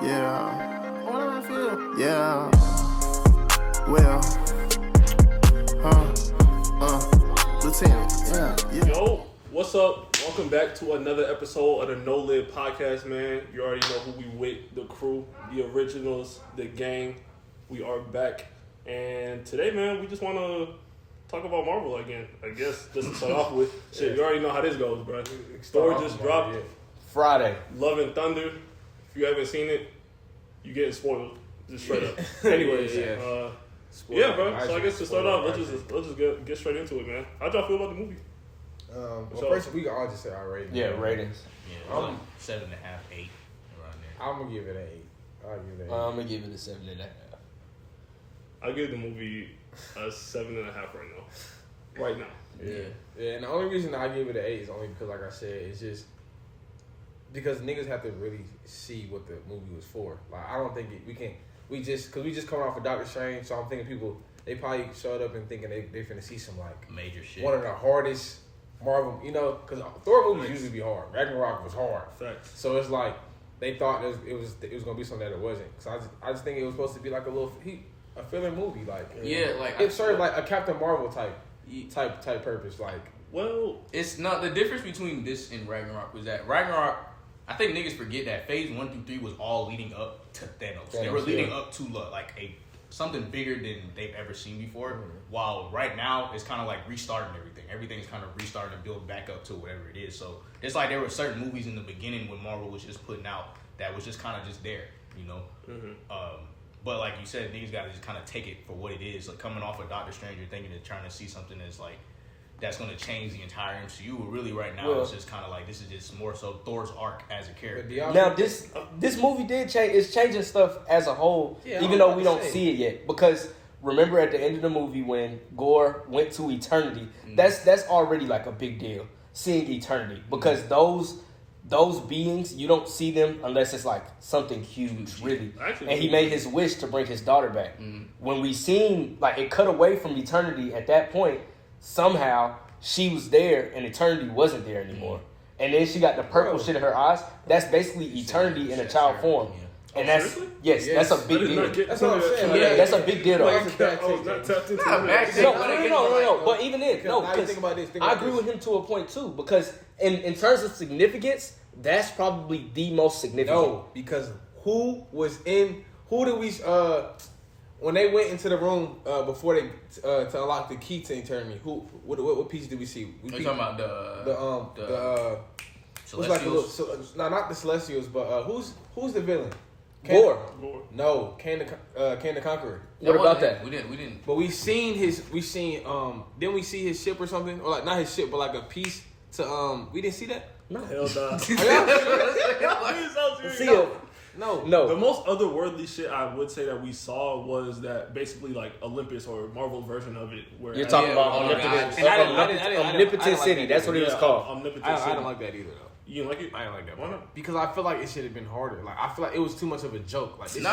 Yeah. What do I feel? Yeah. Well. Lieutenant. Yeah. Yo, what's up? Welcome back to another episode of the NoLidPodcast, man. You already know who we with, the crew, the originals, the gang. We are back. And today, man, we just want to talk about Marvel again. I guess just to start off with. Shit, you already know how this goes, bro. Thor just dropped Friday. Love and Thunder. If you haven't seen it, you getting spoiled. Just straight up. Anyways, yeah, bro. So I guess to start off, let's just get straight into it, man. How'd y'all feel about the movie? Well, first we can all just say our ratings. Yeah, ratings. Yeah, like 7.5, 8 around there. I'm gonna give it an 8. I'll give it an 8. I'm gonna give it a 7.5. I give the movie a 7.5 right now. Right now. Yeah, and the only reason I give it an 8 is only because, like I said, it's just because niggas have to really see what the movie was for. Like, I don't think we just coming off of Doctor Strange, so I'm thinking people, they probably showed up and thinking they finna see some, like, major shit. One of the hardest Marvel, because Thor movies usually be hard. Ragnarok was hard. Facts. So it's like, they thought it was gonna be something that it wasn't. So I just think it was supposed to be like a filler movie, like it served like a Captain Marvel type purpose, like. Well, it's not the difference between this and Ragnarok was that Ragnarok, I think niggas forget that phase 1 through 3 was all leading up to Thanos. They were leading up to like something bigger than they've ever seen before. Mm-hmm. While right now it's kind of like restarting everything. Everything's kind of restarting to build back up to whatever it is. So it's like there were certain movies in the beginning when Marvel was just putting out that was just kind of just there, you know. Mm-hmm. But like you said, niggas got to just kind of take it for what it is. Like coming off of Doctor Strange, you're thinking they're trying to see something that's like that's going to change the entire MCU. But really, right now, it's just kind of like this is just more so Thor's arc as a character. Now, this movie did change. It's changing stuff as a whole, even though we don't see it yet. Because remember, at the end of the movie, when Gorr went to eternity, that's already like a big deal. Seeing eternity, because those beings, you don't see them unless it's like something huge, really. And he made his wish to bring his daughter back. When we seen, like, it cut away from eternity at that point, somehow she was there and eternity wasn't there anymore. And then she got the purple shit in her eyes. That's basically eternity in a child form. And that's that's a big deal. That's what I'm saying. Yeah, that's a big deal. No. But even then, I agree with him to a point too. Because in terms of significance, that's probably the most significant. No, because who did we when they went into the room before they to unlock the key to eternity? What piece did we see? Are you talking about the Celestials? Not the Celestials, but who's the villain? Gorr. No, Kang the Conqueror. What about that? We didn't. But didn't we see his ship or something? Or like not his ship, but like a piece to we didn't see that? No. Hell nah. See it. No. The most otherworldly shit I would say that we saw was that basically like Olympus or Marvel version of it. Where You're talking about Omnipotent City. That's what it was called. Omnipotent I City. don't like that either, though. You didn't like it? I didn't like that. Why not? Because I feel like it should have been harder. Like I feel like it was too much of a joke. Like but if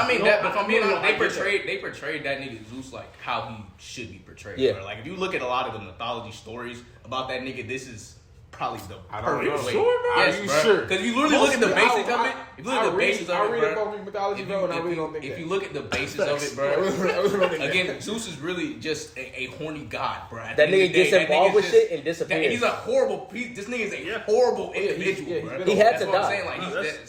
I'm being honest, they portrayed that nigga Zeus like how he should be portrayed. Yeah. Bro. Like if you look at a lot of the mythology stories about that nigga, this is probably the perfect way. Sure, bro? Yes, Are you bro. sure? Because if you literally look at the basics of it, if you look at the basis of it, I read bro. about Greek mythology, bro, and I really don't think that. If you look at the basis of it, bro. Again, Zeus is really just a horny god, bro. That nigga gets involved with shit and disappears. He's a horrible. This nigga is a horrible individual, bro. He had to die. die. I'm saying, like,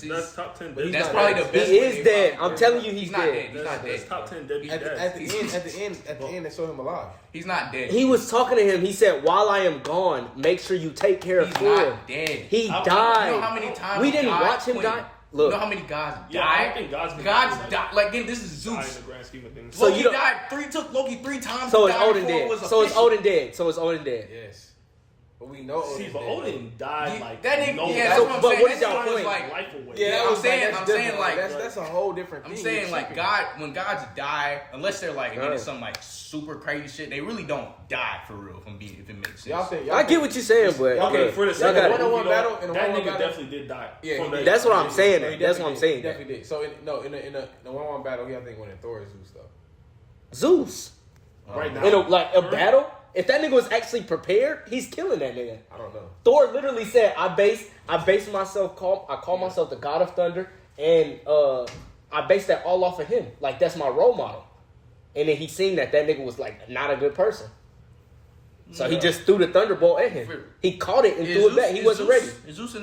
that's top 10. That's probably the best. He is dead. I'm telling you, he's not dead. He's not dead. That's top 10 dead. At the end, they showed him alive. He's not dead. He was talking to him. He said, "While I am gone, make sure you take care of He's Thor." not dead. He died. You know how many times we didn't watch him die? Look. You know how many gods died? Yeah, I don't think gods died. Like, again, this is Zeus. In the grand scheme of things. So Loki took Loki 3 times. So it's Odin dead. So it's Odin dead. Yes. But we know Odin died like that nigga. No, Yeah, so, that's but what what I'm saying. is y'all point? like life away. Yeah, I'm saying like that's a whole different thing. I'm saying like God, when gods die, unless they're like again it's some like super crazy shit, they really don't die for real. If it makes sense. I get what you're saying, but Okay, for the sake of one-on-one battle, that nigga definitely did die. Yeah, that's what I'm saying. That's what I'm saying. Definitely did. So in the one-on-one battle, I think winning Thor is Zeus though. Zeus. Right now, in a battle. If that nigga was actually prepared, he's killing that nigga. I don't know. Thor literally said, I base myself, I call myself the God of Thunder and I based that all off of him. Like, that's my role model. And then he seen that nigga was, like, not a good person. So he just threw the thunderbolt at him. He caught it and threw it back. He wasn't ready. Is Zeus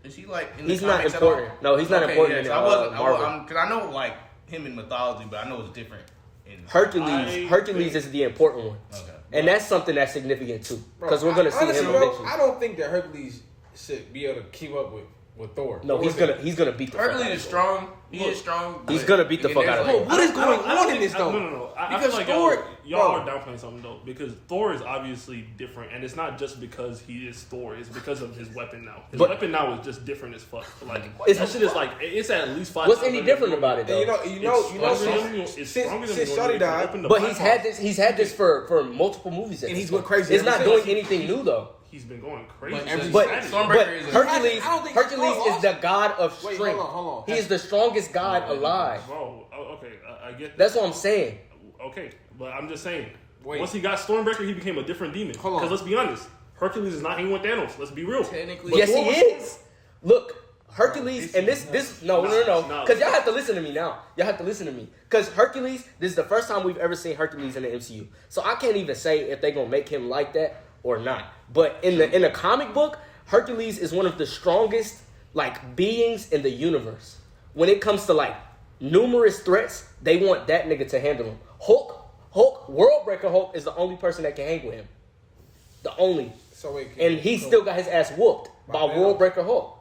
is he like in the He's not comics important. at all? No, he's not important in Marvel. Because I know like him in mythology, but I know it's different in Hercules is the important one. Okay. And that's something that's significant too. Because we're going to see him eventually. I don't think that Hercules should be able to keep up with Thor. No, he's gonna beat the fuck out of him. Hercules is strong. He is strong. He's gonna beat the fuck out of him. What is going on in this though? No. I Because feel like Thor, y'all are downplaying something though. Because Thor is obviously different, and it's not just because he is Thor. It's because of his weapon now. His weapon now is just different as fuck. Like that shit is like it's at least 5. What's any different about it though? You know, since Shorty died, but he's had this for multiple movies. And he's went crazy. It's not doing anything new though. He's been going crazy. But Hercules is the god of strength. Wait, hold on. He is the strongest god alive. Bro, okay, I get that. That's what I'm saying. Okay, but I'm just saying. Wait. Once he got Stormbreaker, he became a different demon. Hold on. Because let's be honest, Hercules is not hanging with Thanos. Let's be real. Technically, Yes, he is. Look, Hercules, and this no. Because y'all have to listen to me now. Y'all have to listen to me. Because Hercules, this is the first time we've ever seen Hercules in the MCU. So I can't even say if they're gonna make him like that or not. But in the comic book, Hercules is one of the strongest like beings in the universe. When it comes to like numerous threats, they want that nigga to handle them. Hulk, Worldbreaker Hulk is the only person that can hang with him. The only. And he still got his ass whooped by Worldbreaker Hulk.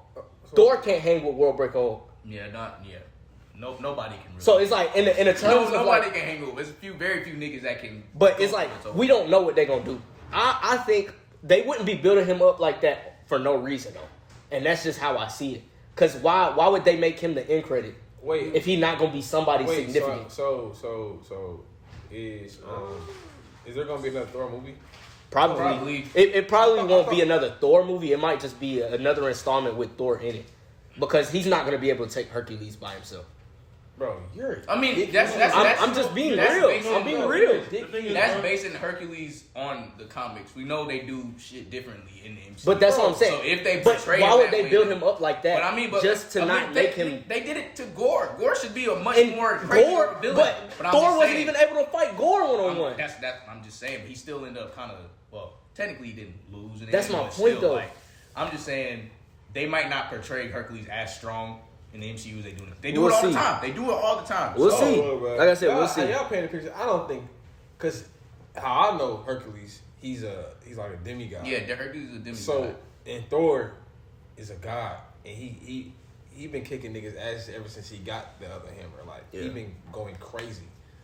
Thor can't hang with Worldbreaker Hulk. No, nobody can. Really So it's like in the terms of nobody like, can hang with. There's very few niggas that can. But it's like we don't know what they're gonna do. I think they wouldn't be building him up like that for no reason though, and that's just how I see it. Cause why would they make him the end credit? Wait, if he's not gonna be somebody significant. So is there gonna be another Thor movie? Probably. It probably won't be another Thor movie. It might just be another installment with Thor in it, because he's not gonna be able to take Hercules by himself. Bro, I'm just being real. I'm being real. That's basing Hercules on the comics. We know they do shit differently in the MCU. But that's what I'm saying. So if they portray why would they build him up like that? But just to not make him. They did it to Gorr. Gorr should be a much more crazy villain. But Thor wasn't even able to fight Gorr one-on-one. I'm just saying. But he still ended up kind of technically he didn't lose. That's my point though. I'm just saying they might not portray Hercules as strong in the MCU as they do. They do We'll it all see. the time. They do it all the time. We'll see. Like I said, we'll see. Y'all painting the picture. I don't think, because how I know Hercules, he's like a demigod. Yeah, Hercules is a demigod. So and Thor is a god, and he been kicking niggas' ass ever since he got the other hammer. Like he been going crazy.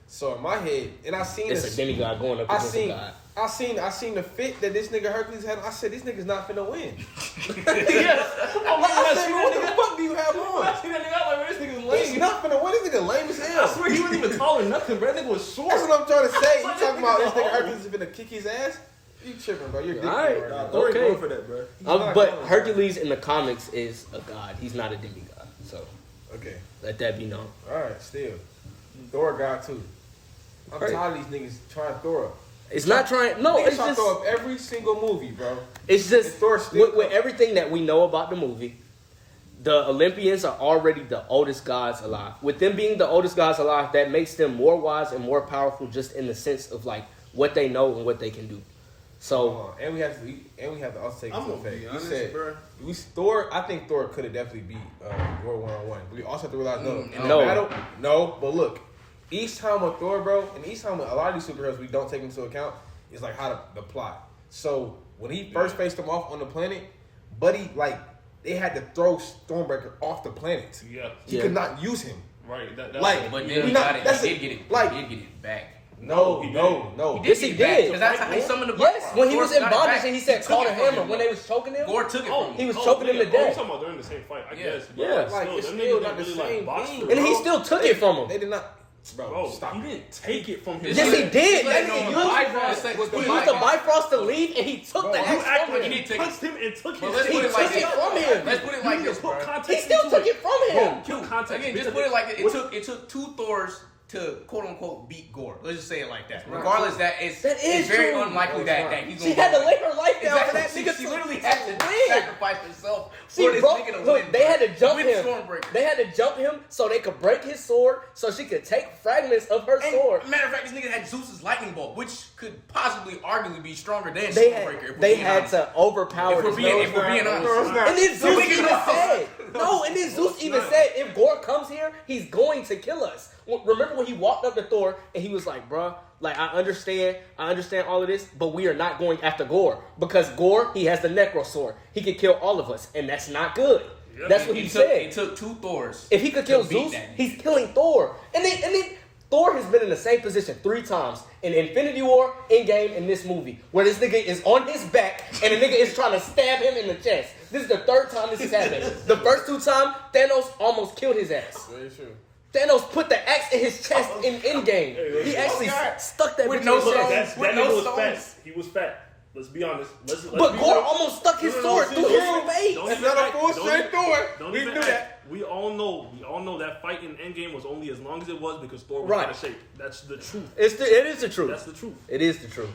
So in my head, and I seen it's a demigod going up against a god. I seen the fit that this nigga Hercules had. I said, this nigga's not finna win. Yes. I said, what the fuck do you have on? I seen that nigga out like, this nigga's lame. He's not finna win. This nigga lame as hell. I swear he wasn't even tall or nothing, bro. That nigga was short. That's what I'm trying to say. You talking about this nigga Hercules is finna kick his ass? You tripping, bro. You're dick. Alright. Thor ain't going for that, bro. But Hercules in the comics is a god. He's not a demigod. So okay, let that be known. alright, still. Thor God too. I'm tired of these niggas trying to throw up. It's not trying. No, Niggas it's try to just. throw up every single movie, bro. It's just Thor still with everything that we know about the movie. The Olympians are already the oldest gods alive. With them being the oldest gods alive, that makes them more wise and more powerful, just in the sense of like what they know and what they can do. So and we have to also take into effect. Be honest, You said bro. Thor. I think Thor could have definitely beat Gorr 1-on-1. We also have to realize but look, each time with Thor, bro, and each time with a lot of these superheroes, we don't take into account is like how the plot. So when he first faced them off on the planet, buddy, like they had to throw Stormbreaker off the planet. Yeah. He could not use him. Right. That's Like, But it. then he did get it back. No. Yes, he did. Because that's how he summoned the yes, when he was in Gorr got it bondage back. and he said, took "Call it the from hammer." him, When they was choking him, Gorr took it from him. he was choking him to We're death. talking about during the same fight, I Yeah. guess. But Yeah. Like, it's them still niggas not the really, same boxed thing. him, And he bro. still took it from him. They did not. Bro, stop he it. didn't take it from him. Yes, he did. Let That him nigga know used Bifrost he used the Bifrost to leave, and he took the You axe act from like him. he touched him and took But his let's shit. put it like took it this. from him. Let's put it like this, bro. He still took it from him. Put context. Again, just put it like it took 2 Thors to quote unquote beat Gorr. Let's just say it like that. Regardless, it's is very true. unlikely that he's She gonna had to win. lay her life down for that Exactly. nigga. She literally had to win. sacrifice herself See, for this bro, nigga to look, win. they had to jump with him. Stormbreaker. They had to jump him so they could break his sword, so she could take fragments of her sword. Matter of fact, this nigga had Zeus's lightning bolt, which could possibly arguably be stronger than They Stormbreaker. had, they had to overpower If we're this being man. honest. And then Zeus nigga, even no. said, no, and then Zeus even said, if Gorr comes here, he's going to kill us. Remember when he walked up to Thor and he was like, bruh, like, I understand all of this, but we are not going after Gorr. Because Gorr, he has the Necro Sword. He could kill all of us, and that's not good. Yep. That's what he said. It took 2 Thors. If he could kill to beat Zeus, that nigga. he's killing Thor. And then Thor has been in the same position 3 times. In Infinity War, Endgame, and this movie. Where this nigga is on his back and the nigga is trying to stab him in the chest. This is the 3rd time this has happened. The first 2 times, Thanos almost killed his ass. Very true. Thanos put the axe in his chest in Endgame. He actually stuck that With bitch no in his soul. chest. That no nigga was stones. fat. He was fat. Let's be honest. Let's But be Gorr real. almost stuck his No, sword see, through don't his even- face. don't That's even not a act- full don't straight even- Thor. Don't We even knew act. that. We all know that fight in Endgame was only as long as it was because Thor was Right. out of shape. That's the truth. It is the truth. That's the truth. It is the truth.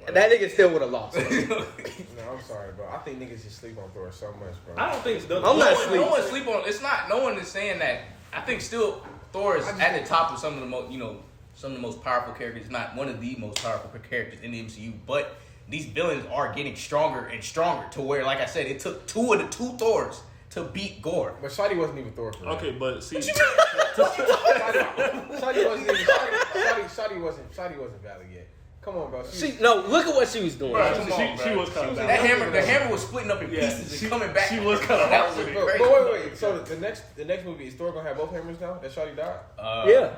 That nigga still would have lost. No, I'm sorry, bro. I think niggas just sleep on Thor so much, bro. I don't think. I'm not sleep. No one sleep on. It's not. No one is saying that. I think still Thor is at the top of some of the most, some of the most powerful characters. Not one of the most powerful characters in the MCU, but these villains are getting stronger and stronger to where, like I said, it took 2 of the 2 Thors to beat Gorr. But Shotty wasn't even Thor for real. Okay, but see, Shotty wasn't even. Shotty wasn't valid yet. Come on, bro. Look at what she was doing. Bro, she was kind of That bad. the hammer was splitting up in pieces and coming back. she was kinda That hard was with a it. crazy. But wait. So the next movie is Thor gonna have both hammers now? That Shotty died. Yeah.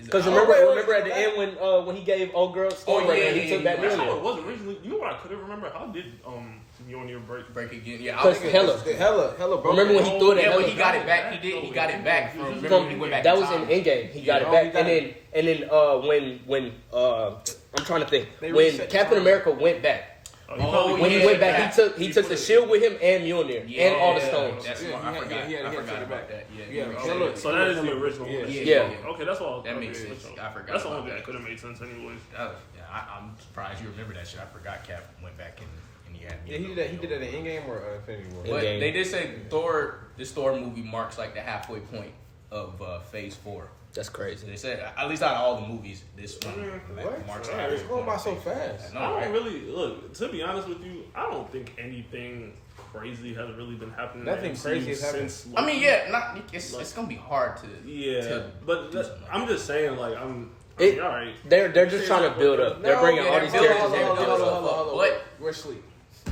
Because remember wait, at the end when he gave old girl Stormbreaker, he took that That's how it million. was originally. You know what I couldn't remember? How did Mjolnir break? again. Yeah, I Because think Hela. Hella broke. Remember when he threw it at yeah, Hela? but he got it back. He did. He got it back from. Remember From, when he went back. that in was time? in Endgame. He got it Yeah, back, he got and then when I'm trying to think They when reset Captain the America went back. When he went back, he took the shield with him and Mjolnir and all the stones. That's Yeah, smart. I he forgot. had I to forgot take it about back. that. Yeah, Yeah. So that is the original. Yeah. one. Yeah. Okay, that's all. That makes sense. I forgot. That's the about only thing that. that could have made sense anyways. I'm surprised you remember that shit. I forgot Cap went back and he had. Yeah, he did that. He did that in Endgame or Infinity War. But Endgame. they did say this Thor movie marks like the halfway point of Phase 4. That's crazy. They said at least out of all the movies, this one What? marks. Alright. It's going by so fast. No, I don't right? really look. To be honest with you, I don't think anything crazy has really been happening. in the Nothing MCU crazy has happened. since. I mean, yeah, it's gonna be hard to. Yeah, to but do something like I'm just saying, like all right. They're just trying to build up. They're bringing all these they're characters building- in. hold on. But- We're asleep.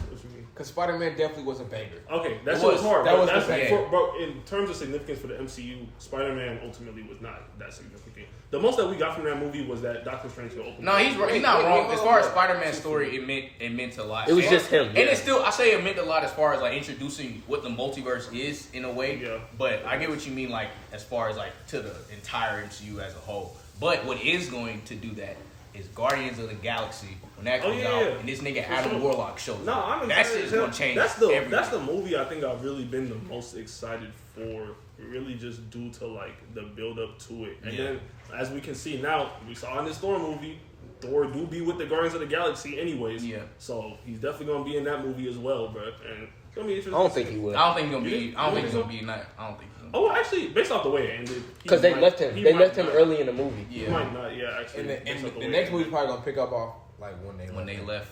What you mean? Because Spider-Man definitely was a banger. Okay, that It shit was was. hard. That but was that's the thing. but in terms of significance for the MCU, Spider-Man ultimately was not that significant. The most that we got from that movie was that Doctor Strange could open. No, he's right. He's not wrong. As far as Spider-Man's story, it meant a lot. It was just him, and yeah. it's still. I say it meant a lot as far as like introducing what the multiverse is in a way. Yeah. But I get what you mean, like as far as like to the entire MCU as a whole. But what is going to do that is Guardians of the Galaxy when that comes out, and this nigga Adam Warlock shows No, up. I'm That excited. shit's gonna change. That's everything. the movie I think I've really been the most excited for. Really, just due to like the build up to it, and then as we can see now, we saw in this Thor movie, Thor do be with the Guardians of the Galaxy anyways. Yeah. So he's definitely gonna be in that movie as well, bro. And it's gonna be interesting. I don't think he will. I don't think he's gonna You be. think- I don't think you he's think gonna be. Not. I don't think. He's gonna be. Oh, actually, based off the way it ended, Because they left him. They left him not. early in the movie. He Yeah. might not. Yeah, actually. And based off the way next it movie's probably gonna pick up off like when they left.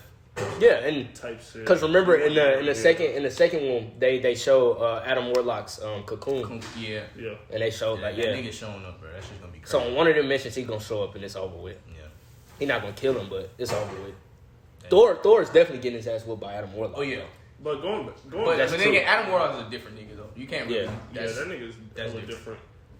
Yeah, and type shit. because remember in the second one they show Adam Warlock's cocoon, Yeah. Yeah. and they showed That like nigga showing up, bro. That shit's gonna be crazy. So in one of them missions he's gonna show up and it's over with. Yeah. He's not gonna kill him, but it's over with. Thor is definitely getting his ass whooped by Adam Warlock. Oh yeah. But going But back, the nigga Adam Warlock is a different nigga though. You can't really. Yeah. that nigga's that's hella different.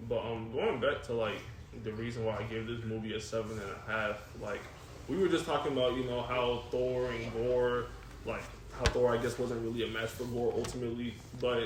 But going back to like the reason why I gave this movie a 7.5, like we were just talking about, how Thor and Gorr, like how Thor I guess wasn't really a match for Gorr ultimately. But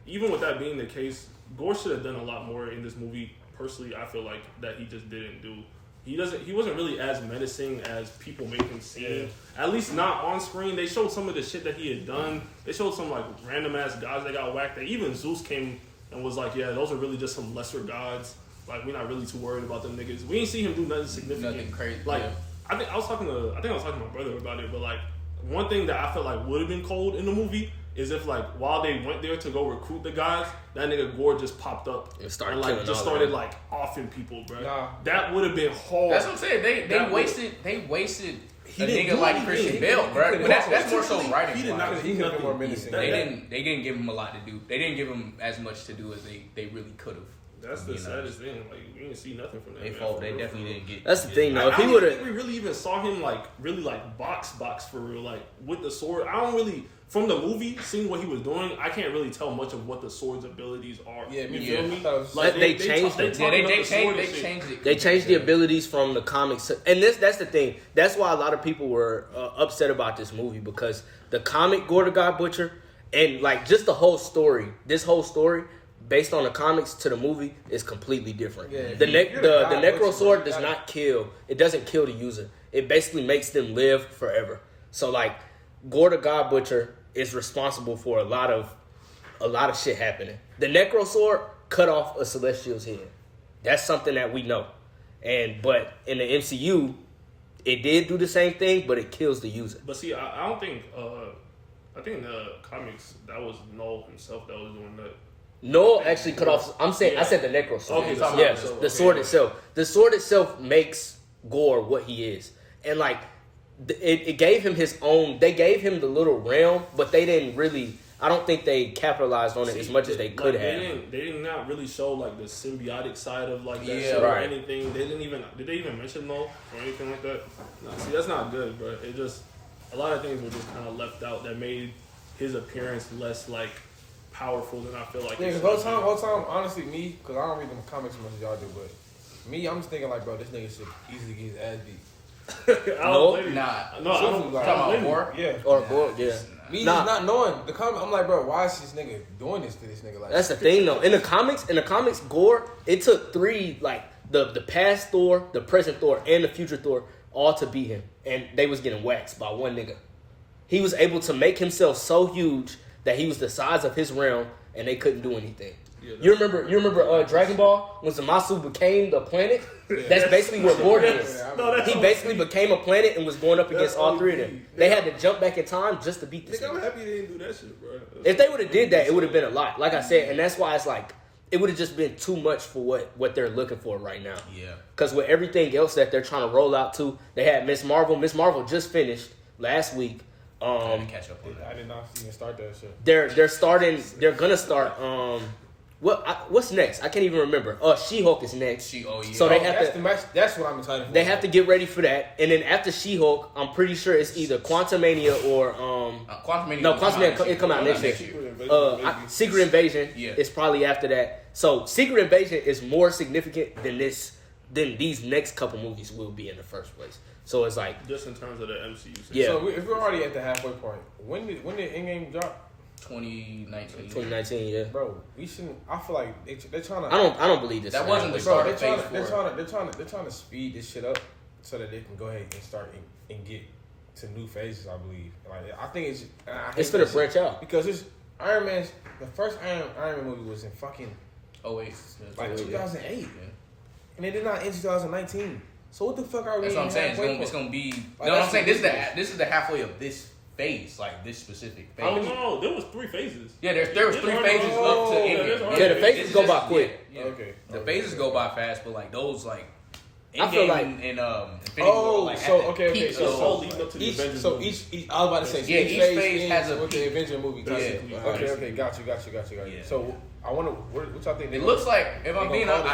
even with that being the case, Gorr should have done a lot more in this movie. Personally, I feel like that he just didn't do. He wasn't really as menacing as people make him seem. At least not on screen. They showed some of the shit that he had done. They showed some like random ass gods that got whacked. That even Zeus came and was like, yeah, those are really just some lesser gods. Like we're not really too worried about them niggas. We ain't see him do nothing significant. Nothing crazy. Like yeah. I think I was talking to my brother about it, but like one thing that I felt like would have been cold in the movie is if like while they went there to go recruit the guys, that nigga Gorr just popped up and started like killing just all started of them. like offing people, bro. Nah. That would have been hard. That's what I'm saying. They wasted a nigga like Christian Bale, bro. But that's more so writing. He did not. He could have been more menacing. They didn't give him a lot to do. They didn't give him as much to do as they really could have. That's the saddest thing. Like we didn't see nothing from that. They definitely didn't get. That's the thing, though. If I he don't would think have, we really even saw him like really like box for real, like with the sword. I don't really from the movie seeing what he was doing. I can't really tell much of what the sword's abilities are. Yeah, you yeah. feel me? Like, they changed it. They changed it. they changed the abilities from the comics, and that's the thing. That's why a lot of people were upset about this movie because the comic Gorr the God Butcher and like just the whole story. This whole story. Based on the comics to the movie is completely different. Yeah, the necro butcher, sword does not kill. It doesn't kill the user. It basically makes them live forever. So like Gorr the God Butcher is responsible for a lot of shit happening. The necro sword cut off a celestial's head. That's something that we know. But in the MCU, it did do the same thing, but it kills the user. But see, I don't think. I think in the comics that was Noel himself that was doing that. Noel actually cut off. I said the necro sword. Okay, the sword itself. The sword itself makes Gorr what he is, and like it gave him his own. They gave him the little realm, but they didn't really. I don't think they capitalized on it as much as they could have. They did not really show like the symbiotic side of like that Yeah, shit right. or anything. They didn't even. Did they even mention Noel or anything like that? No, see, that's not good, bro. It just a lot of things were just kind of left out that made his appearance less like powerful than I feel like. Yeah, because whole time, honestly, me, because I don't read them comics as much as y'all do, but me, I'm just thinking like, bro, this nigga should easily get his ass beat. I don't blame you. Nah. No, I don't. Like, I don't blame you. Gorr? Yeah. Or Gorr, yeah. Me just not knowing the comic, I'm like, bro, why is this nigga doing this to this nigga? Like, That's the thing, though. In the comics, Gorr, it took three, like the past Thor, the present Thor, and the future Thor, all to beat him, and they was getting waxed by one nigga. He was able to make himself so huge that he was the size of his realm, and they couldn't do anything. Yeah, you remember Dragon Ball when Zamasu became the planet? That's basically what Gorr is. He basically became a planet and was going up against all three of them. They had to jump back in time just to beat this. I'm happy they didn't do that shit, bro. If they would have did that, it would have been a lot. Like I said, and that's why it's like it would have just been too much for what they're looking for right now. Yeah. Because with everything else that they're trying to roll out to, they had Miss Marvel. Miss Marvel just finished last week. I didn't catch up on that. I did not even start that shit. They're starting. They're gonna start. What's next? I can't even remember. She-Hulk is next. So they have to. That's what I'm excited for. They have to get ready for that, and then after She-Hulk, I'm pretty sure it's either Quantumania or Quantumania. No, Quantumania it come out next year. Secret Invasion is probably after that. So Secret Invasion is more significant than these next couple movies will be in the first place. So it's like just in terms of the MCU. Yeah. So if we're already at the halfway point, when did Endgame drop? 2019, yeah. Bro, we shouldn't. I feel like they're trying to. I don't believe this. That wasn't the start of phase 4. They're trying to speed this shit up so that they can go ahead and start and get to new phases. I believe. Like I think it's gonna branch out because it's Iron Man's the first Iron Man movie was in fucking 08, like 2008, and they did not in 2019. So what the fuck are we? That's what I'm saying. It's gonna be. Like, no, I'm saying this is the halfway of this phase, like this specific phase. No, there was 3 phases. Yeah, there was 3 phases up to Endgame. Yeah, the phases go by quick. Yeah. Okay. The phases go by fast, but like those like. I feel like in Infinity War, like okay. So leading up to the Avengers. So each I was about to say, each phase has a with the Avenger movie. Yeah. Okay, got you. Yeah. So I want to. What y'all think? It looks like, if I'm being honest,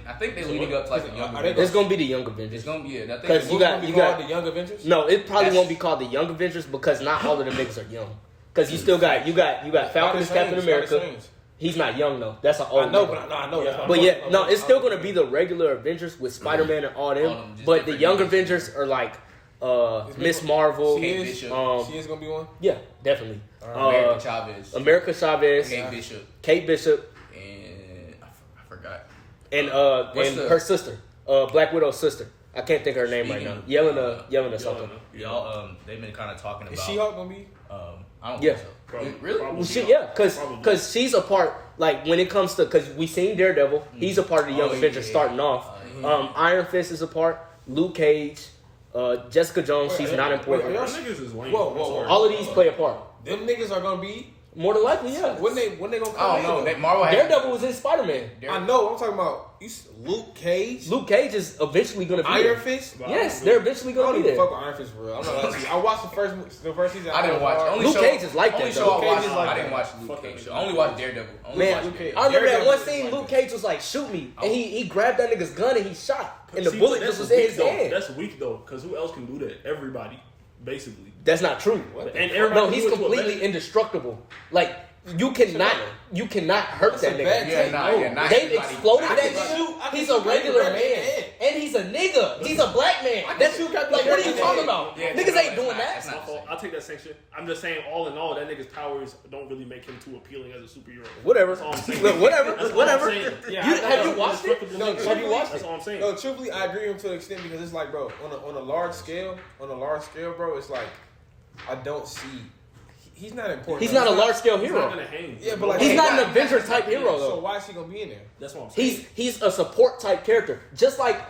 I think they're leading up to like the Young Avengers. It's gonna be the Young Avengers. It's gonna be it. Because you got the Young Avengers. No, it probably won't be called the Young Avengers because not all of the niggas are young. Because you still got Falcon as Captain America. He's not young though. That's an old. I know, but I know. But yeah, no, it's still gonna be the regular Avengers with Spider-Man and all them. But the Young Avengers are like Miss Marvel. Kate Bishop. She is gonna be one. Yeah, definitely. America Chavez. Kate Bishop. And I forgot. And her sister, Black Widow's sister. I can't think of her name right now. Yelena something. Y'all, they've been kind of talking about. Is She-Hulk gonna be? I don't Yeah. think so. Really? Well, because she's a part. Like when it comes to, because we seen Daredevil, he's a part of the Young Avengers starting off. Iron Fist is a part. Luke Cage, Jessica Jones, she's not important. Y'all niggas is lame. Whoa. All of these play a part. Them niggas are gonna be More than likely, yeah. when they gonna come I don't know. Marvel had Daredevil was in Spider-Man. I know. I'm talking about Luke Cage. Luke Cage is eventually going to be Iron there. Fist. Yes, they're eventually I going don't to be even there. fuck with Iron Fist for real. I'm not lying. I watched the first season. I didn't watch. Only Luke show, Cage is like only that, show though. I Luke watched. Cage is like I didn't that. watch Luke Cage. I only watched Daredevil. Man, Luke Cage. I remember that one Daredevil scene. is Luke like Cage was like, "Shoot me," and he grabbed that nigga's gun and he shot, and the See, bullet but just that's was in weak, his though. hand. That's weak though, because who else can do that? Everybody, basically. That's not true. And everybody No, can he's do it to a completely better- indestructible. Like you cannot hurt that a bad nigga. take. Not They've everybody. exploded I that can shit. shoot- I can He's a shoot regular right in the man, head. and he's a nigga. He's a black man. That's shoot like, right what are in you the talking head. about? Yeah, Niggas no, ain't doing that's that. not- I'll take that sanction. I'm just saying, all in all, that nigga's powers don't really make him too appealing as a superhero. Whatever. That's all I'm saying. Look, whatever. That's all Whatever. I'm saying. You- have you watched it? Respectable No, nigga. have you watched That's it? all I'm saying. No, truthfully, I agree with him to an extent because it's like, bro, on a large scale, bro, it's like I don't see. He's not important. He's not a large scale He's not hero. gonna hang. Yeah, but like He's not an not- Avenger type hero So though. why is he gonna be in there? That's what I'm saying. He's a support type character, just like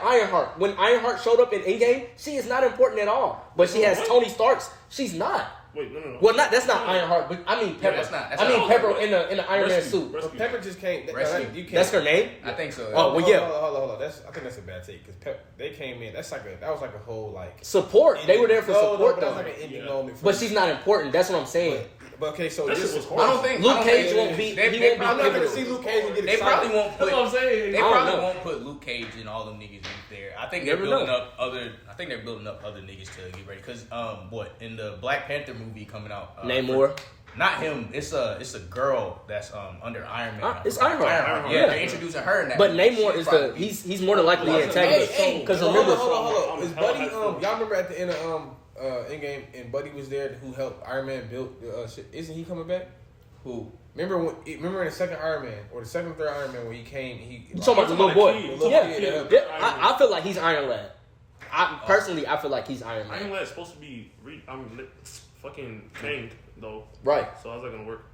Ironheart. When Ironheart showed up in Endgame, she is not important at all. But she has What? Tony Stark's. She's not. Wait, no. Well, that's not Ironheart, but I mean Pepper. that's not- I mean not- Pepper in the Iron Man Rescue. suit. But Rescue. Pepper just came. Rescue. You can't. That's her name. I think so. Oh, well, yeah. Hold on. I think that's a bad take because they came in. That was like a whole like Support. They were there for No, support but though. that's like an ending Yeah. moment. For But she's not important. That's what I'm saying. But okay, so That this shit was is. horrible. I don't think Luke I don't Cage think- won't be. they- He they won't be I'm not gonna pivotal. see Luke Cage and get They excited. probably won't That's put. what I'm saying. They I don't probably know. won't put Luke Cage and all them niggas in there. I think Never they're building know. up other. I think they're building up other niggas to get ready. Cause in the Black Panther movie coming out, Namor. Not him. It's a girl that's under Iron Man. It's Ironheart. Yeah, Yeah. they're introducing her in that. But movie. Namor She's is probably- he's more than likely the antagonist. Hey, Because hold remember, on. Is I'm Buddy? hella hyped for Y'all remember at the end of Endgame and Buddy was there who helped Iron Man build the shit. Isn't he coming back? Who? Remember in the second Iron Man or the second or third Iron Man when he came? you talking about the little boy? kid. Yeah. I feel like he's Iron Lad. Personally, I feel like he's Iron Iron Man. Lad's supposed to be fucking Kang though. Right. So how's that gonna work?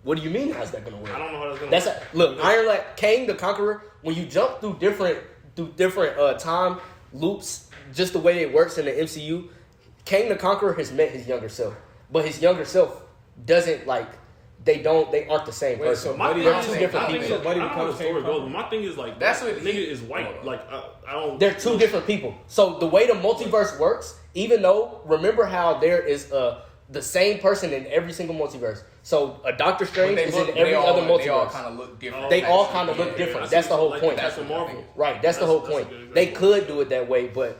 What do you mean? How's that gonna work? I don't know how that's gonna That's work. look, Iron Lad, Kang the Conqueror. When you jump through different time loops, just the way it works in the MCU, Kang the Conqueror has met his younger self, but his younger self doesn't like. They aren't the same Wait, person. so Buddy, They're I two don't different think- people. so Buddy I don't know becomes the story Kang goes, but my thing is like That's that what nigga he- is white. Like I don't. They're two different people. So the way the multiverse works, even though remember how there is the same person in every single multiverse. So a Doctor Strange is in every other multiverse. They all kind of look different. They all kind of look different. That's the whole point. That's a Marvel. Right, that's the whole That's a point. good example. They could do it that way, but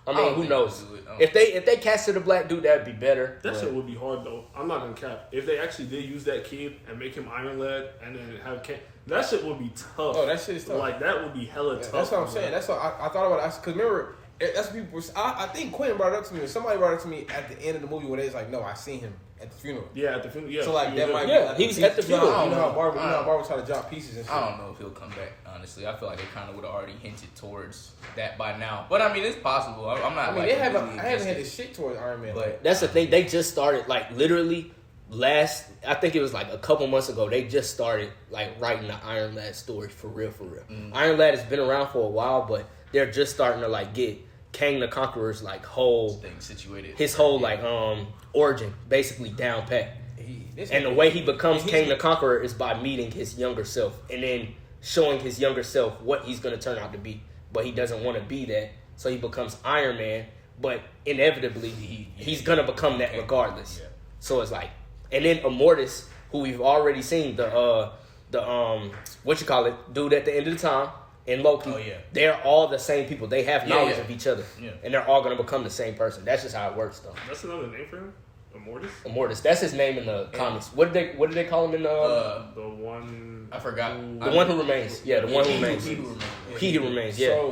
I I mean, don't who think knows? they'll do it. If they casted a black dude, that'd be better. That but- shit would be hard though. I'm not gonna cap. If they actually did use that kid and make him Iron Lad and then have that shit would be tough. Oh, that shit is tough. Like that would be hella tough. That's what I'm bro. saying. That's what I thought about. Because remember, that's what people. I think Quentin brought it up to me. Or somebody brought it to me at the end of the movie where they was like, "No, I seen him at the funeral." Yeah, at the film. Yeah. So like that might Yeah, be like he was at the funeral. You know how Barbara, I don't- try to drop pieces and shit. I don't know if he'll come back. Honestly, I feel like they kind of would have already hinted towards that by now. But I mean, it's possible. I'm not. I mean, like, they haven't. completely I haven't had against this shit towards Iron Man. But That's the thing. They just started like literally I think it was like a couple months ago. They just started like writing the Iron Lad story for real. Iron Lad has been around for a while, but they're just starting to like get Kang the Conqueror's like whole thing situated. his whole like origin basically down pat. And the way he becomes Kang the Conqueror is by meeting his younger self and then showing his younger self what he's going to turn out to be. But he doesn't want to be that, so he becomes Iron Man. But inevitably, he's going to become that regardless. Yeah. So it's like, and then Immortus, who we've already seen, the what you call it, dude at the end of the time, and Loki. Oh, yeah. They're all the same people. They have knowledge of each other, Yeah. and they're all going to become the same person. That's just how it works, though. That's another name for him. Immortus. Immortus. That's his name in the comics. What did they call him in the? The one. I forgot. The one who remains. Yeah, the one who remains. He who remains. He who remains. Yeah.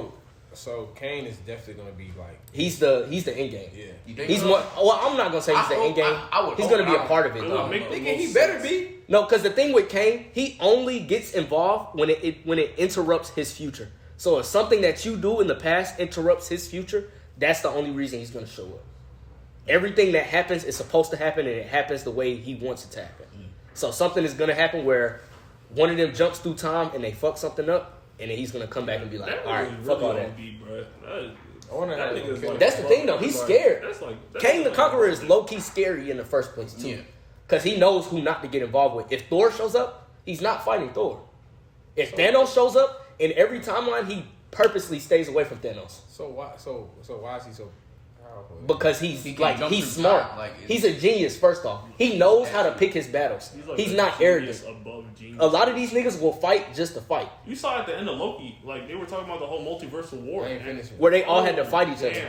So Kane is definitely gonna be like. He's the end game. Yeah. You think He's so? more. Well, I'm not gonna say he's the end game. I would He's hope gonna be a not. part of it It though. would make the Nigga, he most better sense. be. No, because the thing with Kane, he only gets involved when it interrupts his future. So if something that you do in the past interrupts his future, that's the only reason he's gonna show up. Everything that happens is supposed to happen, and it happens the way he wants it to happen. So something is gonna happen where one of them jumps through time and they fuck something up, and then he's gonna come back and be like, all right, fuck all that. That's the thing though. He's scared. Kang the Conqueror is low key scary in the first place too, because he knows who not to get involved with. If Thor shows up, he's not fighting Thor. If Thanos shows up, in every timeline he purposely stays away from Thanos. So why? So why is he so? Because he's smart. Like, he's a genius. First off, he knows how to pick his battles. He's not arrogant. A lot of these niggas will fight just to fight. You saw at the end of Loki, like they were talking about the whole multiversal war, where they all had to fight each other.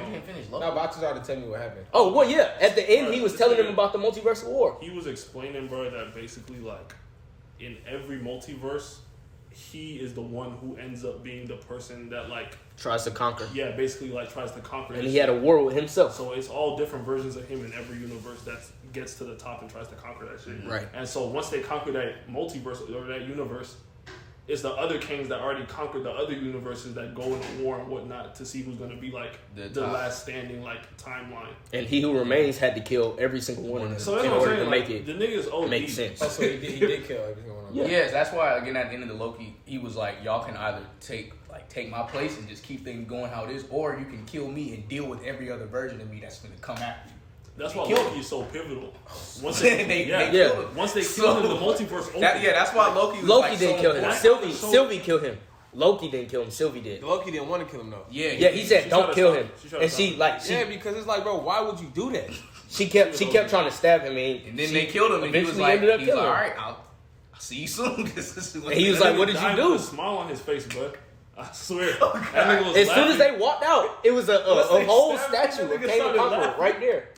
No, but I just tried to tell me what happened. Oh well, yeah. At the end, he was telling them about the multiversal war. He was explaining, bro, that basically like in every multiverse, he is the one who ends up being the person that like tries to conquer. Yeah, basically like tries to conquer. And he had a war with himself. So it's all different versions of him in every universe that gets to the top and tries to conquer that shit. Right. And so once they conquer that multiverse or that universe, it's the other kings that already conquered the other universes that go into war and whatnot to see who's going to be like the last standing like timeline. And he who remains had to kill every single one of them so in order to make it the niggas OD. Make sense. Oh, so he did kill every single one of them. Yes, that's why again at the end of the Loki, he was like, y'all can either take my place and just keep things going how it is, or you can kill me and deal with every other version of me that's going to come after you. That's why Loki is so pivotal. Once they killed him. Once they killed him, the multiverse opened. That's why Loki was Loki didn't kill him. Sylvie killed him. Loki didn't kill him. Sylvie did. Loki didn't want to kill him though. Yeah, he said don't kill him. And she because it's like, bro, why would you do that? She kept trying to stab him, and then they killed him, and he was like, all right, I'll see you soon. And he was like, what did you do? With a smile on his face, bud. I swear. As soon as they walked out, it was a whole statue of Kang the Conqueror right there.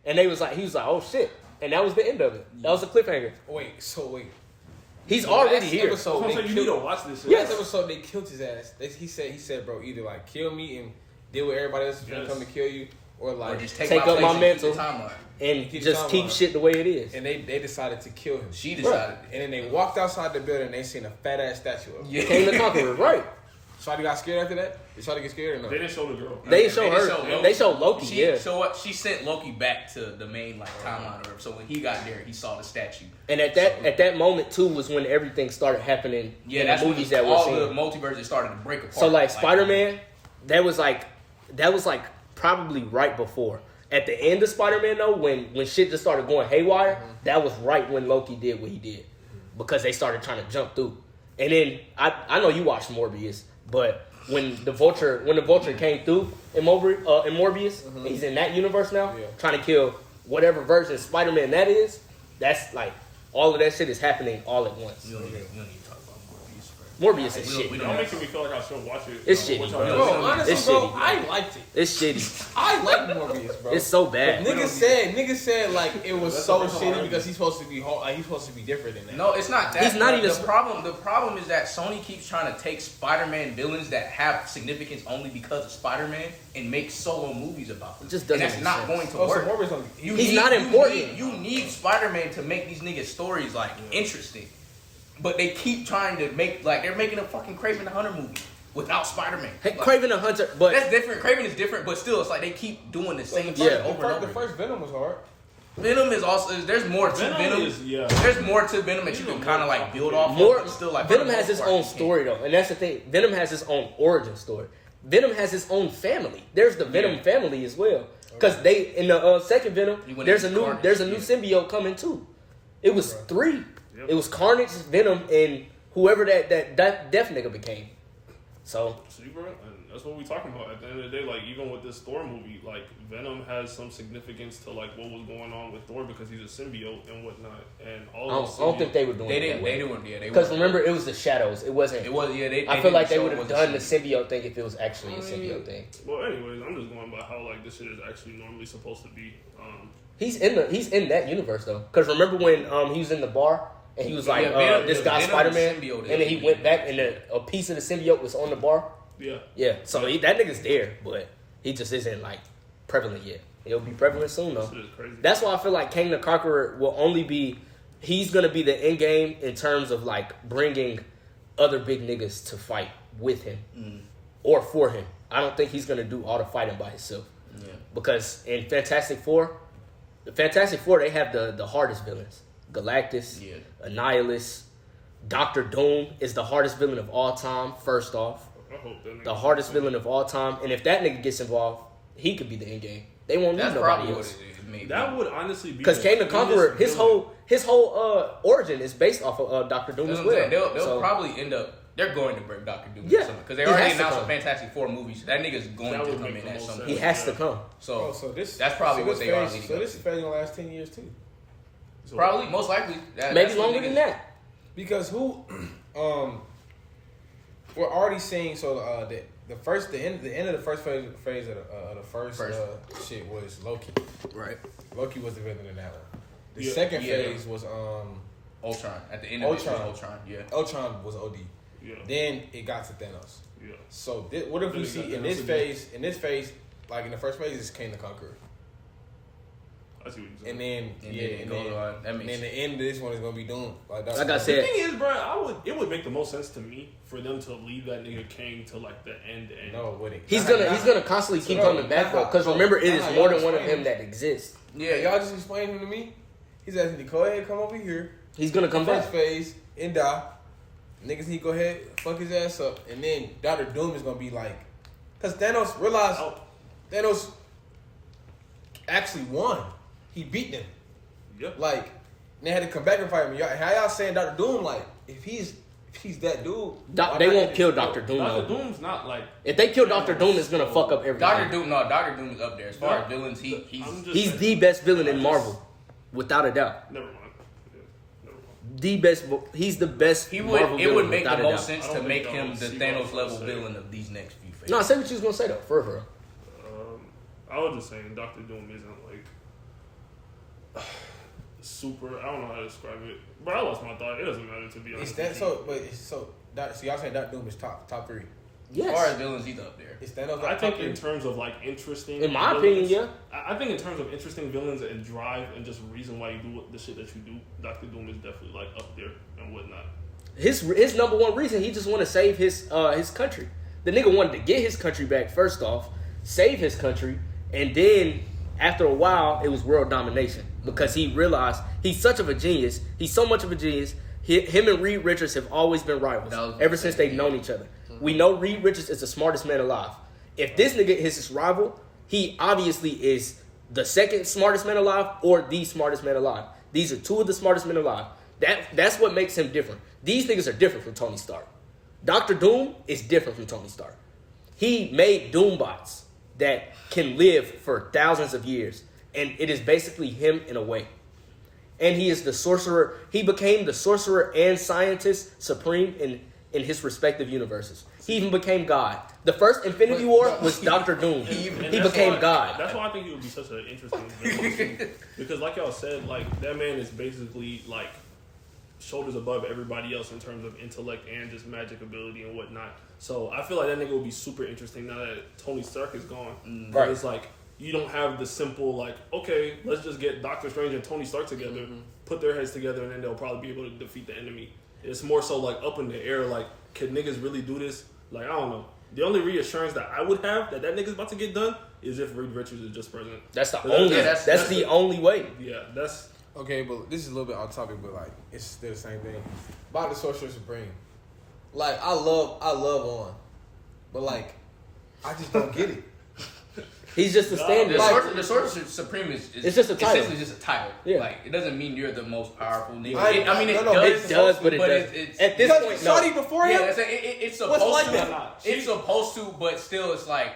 And he was like, oh shit. And that was the end of it. That was a cliffhanger. Wait. He's already here. Episode, you need to watch this shit. Yes, episode they killed his ass. He said, bro, either like kill me and deal with everybody else who's gonna come to kill you, or like just take up my mantle and just keep shit the way it is. And they decided to kill him. She decided. And then they walked outside the building and they seen a fat ass statue of him. Kang the Conqueror, right. Shawty got scared after that? Did Shawty get scared or no? They didn't show the girl. They didn't show her. They showed Loki, She sent Loki back to the main timeline or whatever. So when he got there, he saw the statue. And at that moment too was when everything started happening in the movies that we're seeing. All the multiverses started to break apart. So like Spider-Man, that was like probably right before. At the end of Spider-Man though, when shit just started going haywire, that was right when Loki did what he did. Because they started trying to jump through. And then I know you watched Morbius. But when the Vulture came through in Morbius, and he's in that universe now, trying to kill whatever version of Spider-Man that is, that's like all of that shit is happening all at once. We don't need to talk about Morbius, bro. Morbius is shit. Y'all making me feel like I should watch it. It's shitty, bro. Honestly, bro, I liked it. It's shitty. I like Morbius, bro. It's so bad. Niggas said like it was so shitty because he's supposed to be different than that. No, it's not that. He's not even the problem. The problem is that Sony keeps trying to take Spider-Man villains that have significance only because of Spider-Man and make solo movies about them. It just doesn't. And that's not going to work. So he's not important. You need Spider-Man to make these niggas' stories interesting. But they keep trying to make they're making a fucking Kraven the Hunter movie without Spider-Man. Hey, Kraven the Hunter, but that's different. Kraven is different, but still, it's like they keep doing the same shit over and over. The first Venom was hard. Venom is also there's more to Venom. There's more to Venom that you can kind of build off. More, of, still Venom has his own story though, and that's the thing. Venom has his own origin story. Venom has his own family. There's the Venom family as well, because they in the second Venom there's a new symbiote coming too. It was 3. Yep. It was Carnage, Venom, and whoever that death nigga became. So see, bro, and that's what we talking about. At the end of the day, even with this Thor movie, Venom has some significance to what was going on with Thor because he's a symbiote and whatnot. And all I don't think they were doing. Because remember, it was the shadows. It wasn't. It was. Yeah, I feel like they would have done the symbiote thing if it was actually a symbiote thing. Well, anyways, I'm just going by how this shit is actually normally supposed to be. He's in that universe though. Because remember when he was in the bar. And he was like, this guy's Spider-Man. And then he went back and a piece of the symbiote was on the bar. Yeah. Yeah. So that nigga's there, but he just isn't prevalent yet. He'll be prevalent soon though. That's why I feel like Kang the Conqueror will only be, he's going to be the end game in terms of bringing other big niggas to fight with him or for him. I don't think he's going to do all the fighting by himself. Yeah. Because in Fantastic Four, they have the hardest villains. Galactus, Annihilus, Doctor Doom is the hardest villain of all time. First off, I hope that the hardest villain of all time, and if that nigga gets involved, he could be the end game. They won't need That's nobody probably else. what it is. Maybe. That would honestly be Because Kane the Conqueror, his whole origin is based off of Doctor Doom as well. They'll probably end up. They're going to bring Doctor Doom. Yeah, because they already announced a Fantastic Four movie. So that nigga's going to come in at some point. He has to come. So this that's probably what they are leading. So this is gonna last 10 years too. Probably, most likely. Maybe longer than that. Because we're already seeing the end of the first phase of the first shit was Loki. Right. Loki was the villain in that one. The second phase was Ultron. At the end of it was Ultron. Yeah. Ultron was OD. Yeah. Then it got to Thanos. Yeah. So what if we see in this phase, like in the first phase, is Kane the Conqueror. I see what you're saying. And then the end of this one is gonna be Doom. Like I said, the thing is, bro, it would make the most sense to me for them to leave that nigga Kane to like the end. No, it wouldn't. He's gonna constantly keep coming back though. Because remember, it is more than one of him that exists. Yeah, y'all just explained him to me. He's asking to go ahead, come over here. He's gonna come back. First phase and die. Niggas need to go ahead, fuck his ass up, and then Dr. Doom is gonna be like, because Thanos realized Thanos actually won. He beat them. Yep. Like, they had to come back and fight him. How y'all saying Dr. Doom? Like, if he's that dude, they won't kill Dr. Doom. Dr. Doom's not like. If they kill Dr. Doom, it's gonna fuck up everything. Dr. Doom is up there as far as villains. He's the best villain in Marvel, without a doubt. Never mind. The best. He's the best. It Marvel would make the most doubt. sense to make him the Thanos level villain of these next few phases. No, I said what you was gonna say though. For real. I was just saying, Dr. Doom isn't like super. I don't know how to describe it, but I lost my thought. It doesn't matter to be honest. So y'all saying Dr. Doom is top 3? As far as villains, he's up there. Is Thanos I think in terms of like interesting, in my villains, opinion, I think in terms of interesting villains and drive and just reason why you do the shit that you do, Dr. Doom is definitely like up there and whatnot. His number one reason, he just want to save his country. The nigga wanted to get his country back first off, save his country, and then after a while it was world domination because he realized he's such of a genius. He's so much of a genius. Him and Reed Richards have always been rivals ever since they've known each other. We know Reed Richards is the smartest man alive. If this nigga is his rival, he obviously is the second smartest man alive or the smartest man alive. These are two of the smartest men alive. That's what makes him different. These niggas are different from Tony Stark. Dr. Doom is different from Tony Stark. He made Doombots that can live for thousands of years, and it is basically him in a way. And he is the sorcerer. He became the sorcerer and scientist supreme in his respective universes. He even became God. The first Infinity War was Dr. Doom. He became God. That's why I think he would be such an interesting villain. Because like y'all said, like that man is basically like shoulders above everybody else in terms of intellect and just magic ability and whatnot. So I feel like that nigga would be super interesting now that Tony Stark is gone. Right. It's like you don't have the simple like, okay, let's just get Doctor Strange and Tony Stark together, put their heads together, and then they'll probably be able to defeat the enemy. It's more so like up in the air, like, can niggas really do this? Like, I don't know. The only reassurance that I would have that nigga's about to get done is if Reed Richards is just president. That's the only. That's the only way. Yeah, that's okay. But this is a little bit off topic, but like it's still the same thing. About the Sorcerer Supreme, like I love on, but like I just don't get it. He's just a standard. The Sorcerer Supreme is it's just a title. Essentially just a title. Yeah. Like it doesn't mean you're the most powerful nigga. It does, but it's at this point. Shorty before him. It's supposed to. It's supposed to, but still, it's like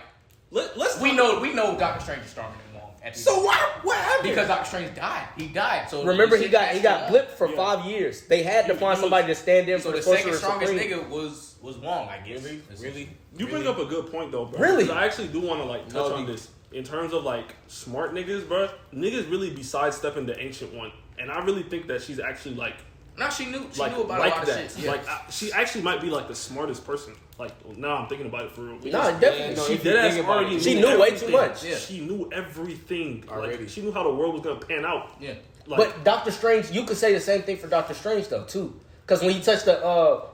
we know Doctor Strange is stronger than Wong. So what happened? Because Doctor Strange died. He died. So remember, he got blipped for 5 years. They had to find somebody to stand in for the second Sorcerer strongest Supreme. nigga was Wong, I guess. Really? You bring up a good point though, bro. Really? I actually do want to like touch on this in terms of like smart niggas, bro. Niggas really be sidestepping the Ancient One, and I really think that she's actually like. No, she knew Like, about like a lot that. of shit. Yeah. Like she actually might be like the smartest person. Like now I'm thinking about it for real. No, definitely. She did ass already. She knew way too much. Yeah. She knew everything. Already. Like she knew how the world was gonna pan out. Yeah. Like, But Doctor Strange, you could say the same thing for Doctor Strange though too. Because when he touched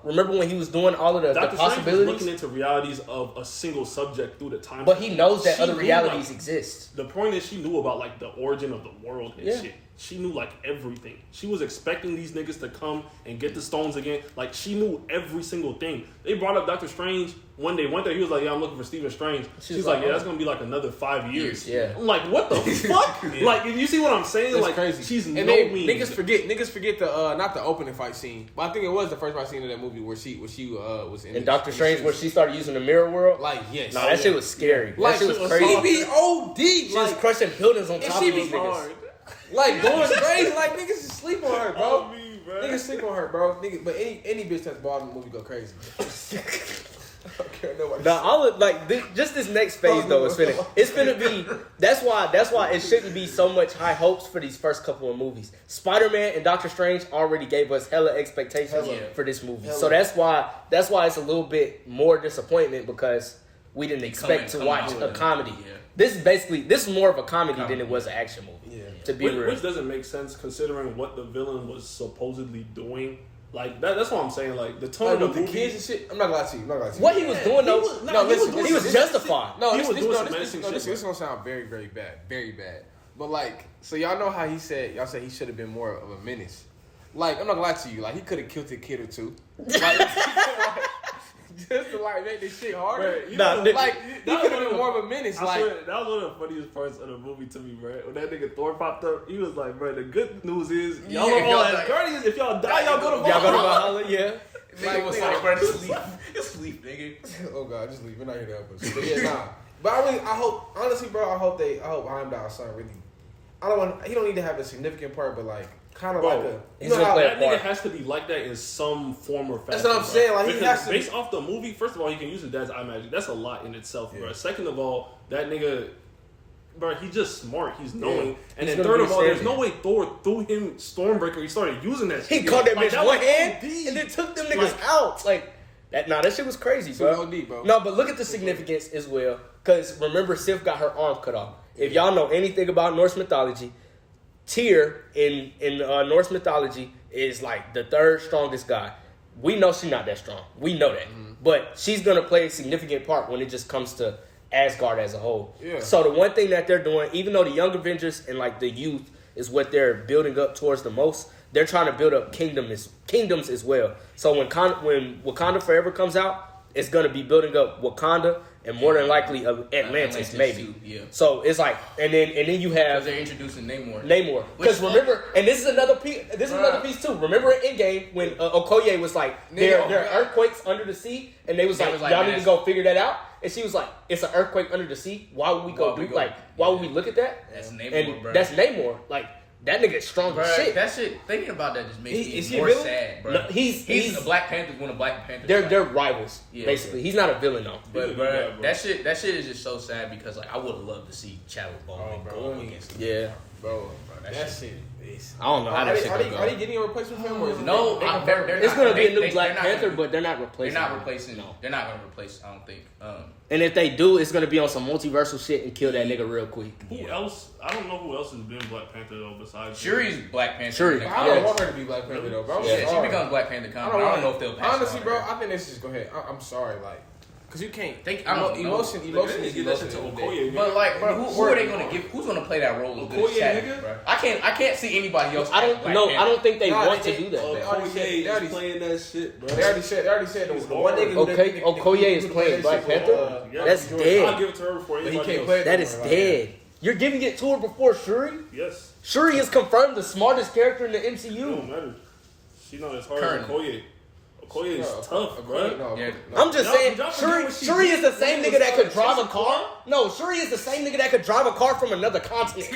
remember when he was doing all of the possibilities? Strange was looking into realities of a single subject through the time. But he knows that other realities exist. The point is she knew about like the origin of the world and shit. she knew like everything. She was expecting these niggas to come and get the stones again. Like she knew every single thing. They brought up Doctor Strange when they went there. He was like, "Yeah, I'm looking for Stephen Strange." She's like, "Yeah, that's gonna be like another 5 years." Yeah. I'm like, what the fuck? Yeah. Like, you see what I'm saying? It's like, crazy. She's and no then mean. niggas forget the not the opening fight scene, but I think it was the first fight scene of that movie where she was in. And Doctor Strange, where she started using the mirror world. Like yes, nah, that shit was scary. Like that shit was crazy. She be OD. She was crushing buildings on top of she those be niggas. hard. Like going crazy, like niggas is sleep on her, bro. On me, bro. Niggas sleep on her, bro. Niggas, but any bitch that's bald in the movie go crazy. I don't care nobody. Now, just this next phase though is finna. It's finna be. That's why it shouldn't be so much high hopes for these first couple of movies. Spider-Man and Doctor Strange already gave us hella expectations for this movie, so that's why it's a little bit more disappointment because we didn't expect to watch a comedy. Yeah. This is more of a comedy than it was an action movie. Yeah. To be real, Which doesn't make sense considering what the villain was supposedly doing. Like that's what I'm saying. Like the tone of the movie, kids and shit. I'm not gonna lie to you. what he was doing though, listen, he was justified. No, He this was doing some this menacing no, this shit, is gonna sound very, very bad. Very bad. But like, so y'all know how y'all said he should have been more of a menace. Like, I'm not gonna lie to you, like he could have killed a kid or two. Like, just to like make this shit harder. Bro, Like he could have been more of a menace. I Like swear, that was one of the funniest parts of the movie to me, bro. When that nigga Thor popped up, he was like, bro, the good news is y'all are all as Guardians. If y'all die, y'all go to Valhalla, yeah. Nigga was like, bro, just sleep, nigga. oh god, just leave. We're not here to help us. But yeah, nah. But I hope, honestly, bro, I hope Heimdall's son really. He don't need to have a significant part, but like kind of Bro, like a. he's gonna play that nigga has to be like that in some form or fashion. That's what I'm saying. Like he because has to. based off the movie, first of all, he can use his dad's eye magic. That's a lot in itself, bro. Second of all, that nigga, bro, he's just smart. He's knowing. Yeah. And He's then gonna third be of all, there's saving. no way Thor threw him Stormbreaker. He started using that shit. He caught that Like, bitch was one hand OD. and then took them niggas out. Like that. Nah, that shit was crazy, bro. OD, bro. No, but look at the significance as well. Because remember, Sif got her arm cut off. If y'all know anything about Norse mythology, Tyr in Norse mythology is like the third strongest guy. We know she's not that strong. We know that. But she's going to play a significant part when it just comes to Asgard as a whole. Yeah. So the one thing that they're doing, even though the Young Avengers and like the youth is what they're building up towards the most, they're trying to build up kingdoms as well. So when Wakanda Forever comes out, it's going to be building up Wakanda and more than likely Atlantis maybe. Too, yeah. So it's like, and then you have Because they're introducing Namor. Because remember, and this is another piece. This is another piece too. Remember in Endgame when Okoye was like, there are earthquakes under the sea, and they was like, y'all need to go figure that out. And she was like, it's an earthquake under the sea. Why would we why would we look at that? That's Namor, and bro. that's Namor. Like that nigga's strong as shit. That shit. Thinking about that just makes Is me he more a villain? sad, bro. No, he's a Black Panther. One of Black Panther's. they're rivals Yeah. basically. He's not a villain though. But bro. that shit is just so sad because like I would have loved to see Chadwick Boseman go up against him. Yeah. Bro, that that shit is. I don't know how that shit gonna Are they go. getting a replacement for him? Or is it No, they're It's not. gonna be a new They- Black they're not Panther, gonna- but they're not They're replacing. not him. replacing. No, they're not gonna replace. I don't think. And if they do, it's gonna be on some multiversal shit and kill that nigga real quick. Who else? I don't know who else has been Black Panther though besides Shuri's Black Panther. Shuri. Next I year. don't want her to be Black Panther though, bro. Yeah, she becomes Black Panther. I don't know if they'll pass. Honestly, it on bro, her. I think they should just go ahead. I'm sorry, like, cause you can't. I don't know. Emotion is Give that shit to emotion. Okoye, nigga. But like, bro, who are they gonna give? Who's gonna play that role of good Okoye, Chadwick, nigga. bro? I can't see anybody else. I as don't Black know. Panther. I don't think they Nah, want they- to do that. oh, though. Okoye is playing that shit, bro. They already said the one nigga. Okay, Okoye is playing Black Panther? That's dead. I'll give it to her before But he anybody can't else. play That is dead. You're giving it to her before Shuri? Yes. Shuri is confirmed the smartest character in the It MCU. don't matter. She's not as hard as Currently. Okoye. Okoye is tough, bro. No, Yeah. no. I'm just Y'all- saying, y'all forget Shuri what she is the did same when nigga that she could drive a chasing car. No, Shuri is the same nigga that could drive a car from another continent.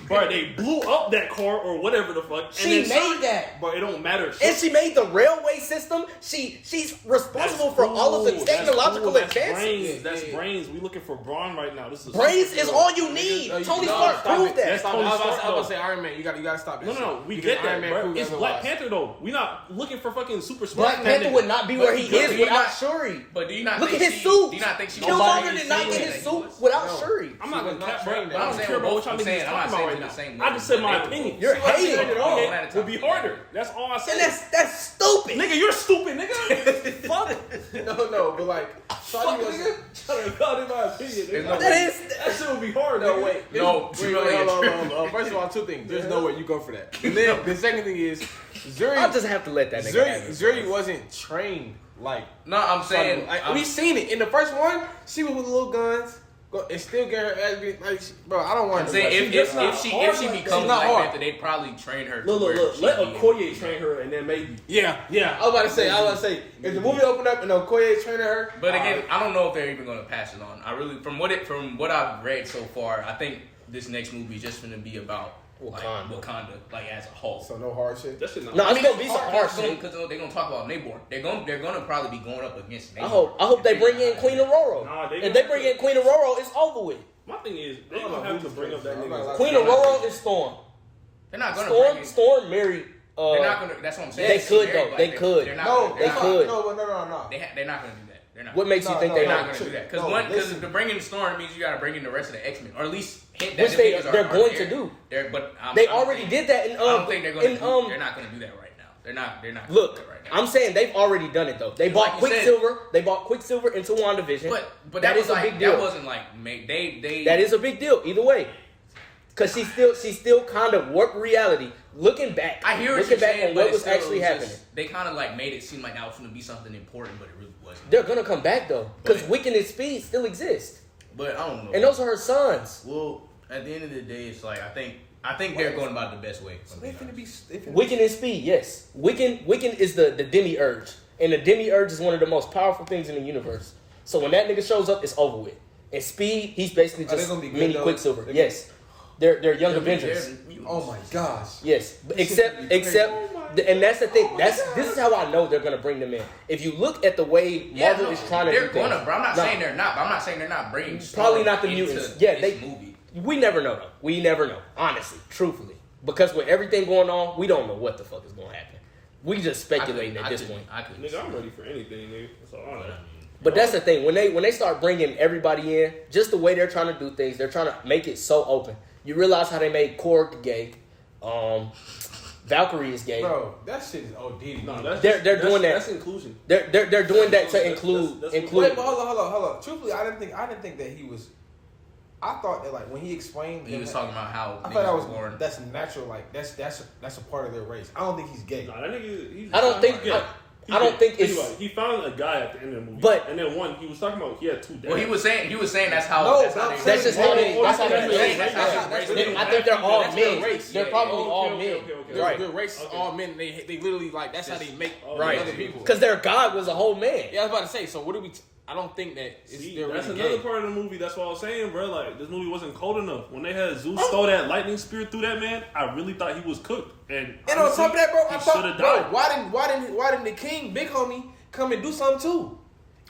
Bro, they blew up that car or whatever the fuck. She and then made that. But it don't matter. And she made the railway system. She's responsible for all of the technological That's advances. brains. That's brains. We looking for Braun right now. This is Brains is all you need. Tony Stark proved that. That's Tony I was Stark, about though. to say Iron Man. You gotta stop this. No, we Because get that, Iron Man bro. proved It's Black otherwise. Panther though. We not looking for fucking super smart. Black Panther would not be where he is without Shuri. But do you not Look at think his she, suit. Do you not think she Killmonger nobody did not saying get his that he suit was? without No. Shuri. I'm not She gonna was not cap, bro. trained I that. don't I'm care about what y'all I'm niggas saying talking about right right now. I just said my opinion. You're hating it all. Would be harder. That's all I said. And that's stupid. Nigga, you're stupid, nigga. Fuck. No, but like, Fuck, nigga. Trying to validate my opinion. Nigga. That shit would be hard. no, nigga. wait. No, Hold on. First of all, two things. There's no way you go for that. And then the second thing is, I'll just have to let that nigga have it. Zuri wasn't trained like. No, I'm saying we seen it in the first one. She was with little guns. And still get her ass beat. Like, bro, I don't want I'm to. saying if she becomes like that, they'd probably train her. Look. Let Okoye train her, and then maybe. Yeah. I was about to say, if the movie opened up and Okoye training her. But again, I don't know if they're even going to pass it on. I really, from what I've read so far, I think this next movie is just going to be about Wakanda, like as a whole. So no hard shit. That shit not. No, it's gonna be some hard shit because they're gonna talk about Namor. They're gonna probably be going up against Namor. I hope they bring in Queen Aurora. Nah, if they bring in Queen Aurora, it's over with. My thing is, they don't have to bring up that nigga. Queen Aurora is Storm. They're not gonna Storm married. They're not gonna. That's what I'm saying. They could though. They could. They're No. They're not gonna do that. They're not. What makes you think they're they're not gonna do that? Because to bring in Storm means you gotta bring in the rest of the X-Men, or at least hint that which they're going to do. They already did that in I don't think they're gonna. They're not gonna do that right now. They're not. Look, do that right now. I'm saying they've already done it though. They bought Quicksilver. They bought Quicksilver into WandaVision. But that is a big deal. That wasn't like they. That is a big deal either way. Cause she still kind of warped reality. Looking back, I hear looking back on what was actually happening. They kind of like made it seem like that was going to be something important, but it really wasn't. They're gonna come back though, because Wiccan and Speed still exist. But I don't know. And those are her sons. Well, at the end of the day, it's like I think they're going about it the best way. So they finna be Wiccan and Speed, yes. Wiccan is the demiurge, and the demiurge is one of the most powerful things in the universe. So when that nigga shows up, it's over with. And Speed, he's basically just mini Quicksilver. Yes. They're young Avengers. Oh my gosh. Yes, except, and that's the thing. This is how I know they're gonna bring them in. If you look at the way Marvel is trying to do things, bro. I'm not saying they're not. But I'm not saying they're not bringing. Probably not the mutants. Yeah, movie. We never know though. We never know, honestly, truthfully, because with everything going on, we don't know what the fuck is gonna happen. We just speculating at this point. Nigga, I'm ready for anything, nigga. That's all I know. But that's the thing. When they start bringing everybody in, just the way they're trying to do things, they're trying to make it so open. You realize how they made Korg gay. Valkyrie is gay. Bro, that shit is OD. No, they're doing that. That's inclusion. They're doing that to include. Wait, but hold on. Truthfully, I didn't think that he was. I thought that like when he explained, he was talking about how I thought that was born. That's natural. Like that's a part of their race. I don't think he's gay. Nah, that nigga. I don't think. I don't think it's. He found a guy at the end of the movie, but and then he was talking about he had 2 dads. Well, he was saying that's how. No, that's just how they. That's how they. race. I think they're all men. Race. They're probably all men. Right. Their race is all men. They literally like that's how they make other people. Because their god was a whole man. Yeah, I was about to say. So what do we? I don't think that that's another part of the movie. That's what I was saying, bro. Like this movie wasn't cold enough. When they had Zeus throw that lightning spear through that man, I really thought he was cooked. And on top of that, bro, I thought, have died. Why didn't the king, big homie, come and do something too?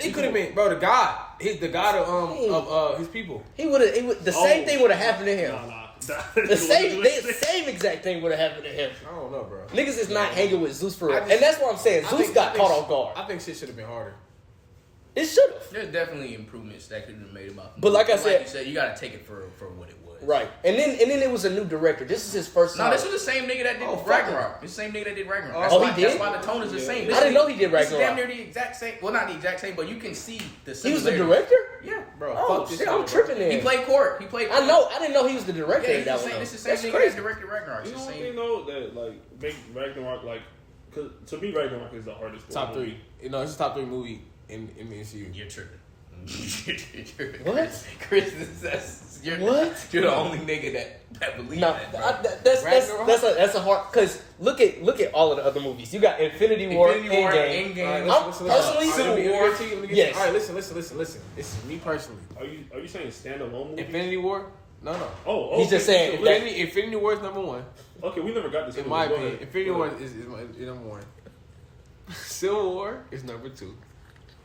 It could have been, bro. The god, the god of his people. He would have. The same thing would have happened to him. Nah. The same exact thing would have happened to him. I don't know, bro. Niggas is not hanging with Zeus for real, and that's what I'm saying. Zeus got caught off guard. I think shit should have been harder. It should have. There's definitely improvements that could have been made about. But like I said, you gotta take it for what it was. Right, and then it was a new director. This is his first time. No, this was the same nigga that did Ragnarok. It's the same nigga that did Ragnarok. He did. That's why the tone is the same. I didn't know he did Ragnarok. It's damn near the exact same. Well, not the exact same, but you can see the same. He was the director. Yeah, bro. Oh shit, I'm tripping there. He played Korg. I know. I didn't know he was the director. Yeah, that one. It's the same nigga that directed Ragnarok. You know what thing though that like make Ragnarok like, cause to me Ragnarok is the hardest. Top 3. You know, it's a top 3 movie in the MCU. You're tripping. What? Chris, you're the only nigga that believes that. That's a hard, because look at all of the other movies. You got Infinity War, Endgame. I'm personally Civil War. Yes. All right, listen. This is me personally. Are you saying standalone movie? Infinity War? No. Oh, okay. He's just saying Infinity War is number 1. Okay, we never got this. In my opinion, Infinity War is number 1. Civil War is number 2.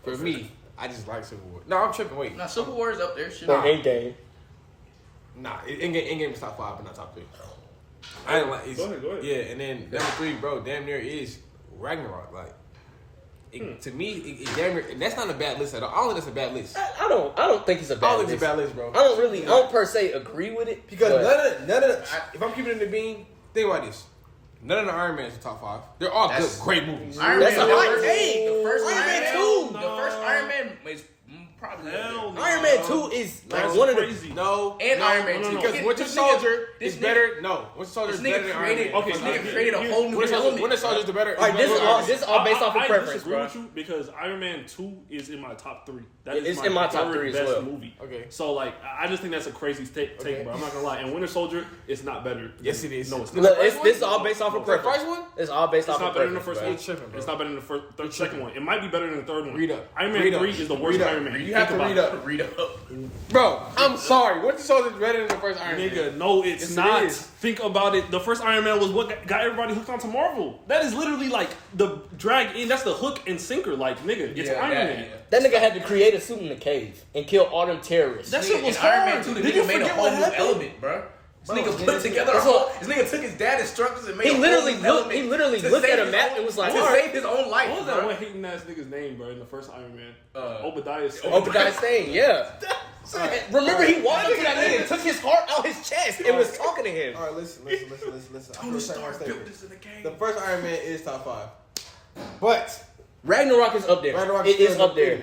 For me, I just like Civil War. No, I'm tripping. Wait. No, Civil War is up there. Shit. Or Endgame. Nah, Endgame is top 5, but not top 3. I didn't like. Go ahead. Yeah, and then number 3, bro, damn near is Ragnarok. Like, To me, it damn near, and that's not a bad list at all. I don't think that's a bad list. I don't think it's a bad I don't think list. it's a bad list, bro. I don't per se agree with it. Because but none of the, if I'm keeping it in the bean, think about this. None of the Iron Man's in top 5. They're all good, great movies. Iron That's Man, a hot take. The first Iron Man 2. The first Iron Man is probably Hell no. Iron Man 2 is like That's one of the crazy. Iron Man 2 because Winter Soldier is better. No, Winter Soldier is better than Iron Man. Okay, This so nigga created a whole new Winter element. Soldier's the better. Like this is all based off of preference, disagree bro. with you because Iron Man 2 is in my top 3. That It's is in my top third 3 as best well. movie. Okay. So like, I just think that's a crazy take, bro. I'm not gonna lie. And Winter Soldier is not better. Yes, it is. No, it's not. Look, this is all based off of The preference. first one? It's all based It's off not of better than the preference. first bro. one. It's not better than the second one. It might be better than the third one. Read up. Iron Man Read up. 3 is the worst Read up. Iron Man. You have to Think read about up. Read up. Bro, I'm sorry. Winter Soldier's better than the first Iron Man. Nigga, no, it's Yes, it not. is. Think about it. The first Iron Man was what got everybody hooked onto Marvel. That is literally like the drag in. That's the hook and sinker. Like, nigga, it's Iron Man. That nigga had to create a suit in the cave and kill all them terrorists. That shit was in Iron Man hard. 2, the Did you nigga made a forget whole what new happened? element, bro. This nigga yeah, put together a that's whole. what- This nigga took his dad's instructions and made He a literally whole new looked. He element literally to looked save at a his map own- and was like, to "All right." save his own life, What was that bro. one hating ass nigga's name, bro, in the first Iron Man? Obadiah. Obadiah Stane, yeah. Remember, he walked up to that nigga and took his heart out his chest and was talking to him. All right, listen. Tony Stark built this in the game. The first Iron Man is top 5. But Ragnarok is up there. Ragnarok It is still up there.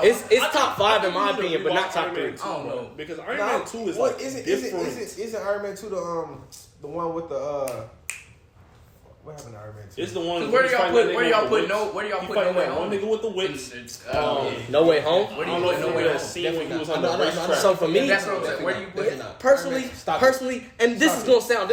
It's top 5 in my opinion, but not top 3. I don't know because Iron Man 2 is like different. Isn't Iron Man 2 the one with the what happened to Iron Man 2? It's the one. Where do y'all put? He Where do y'all fighting put that No Way one Home? nigga with the whips. No Way Home. Where do I you don't know put if No you Way remember that Home? scene when he was on the No, racetrack. So for me, That's what I'm saying. Where do you put it? personally, and this is gonna sound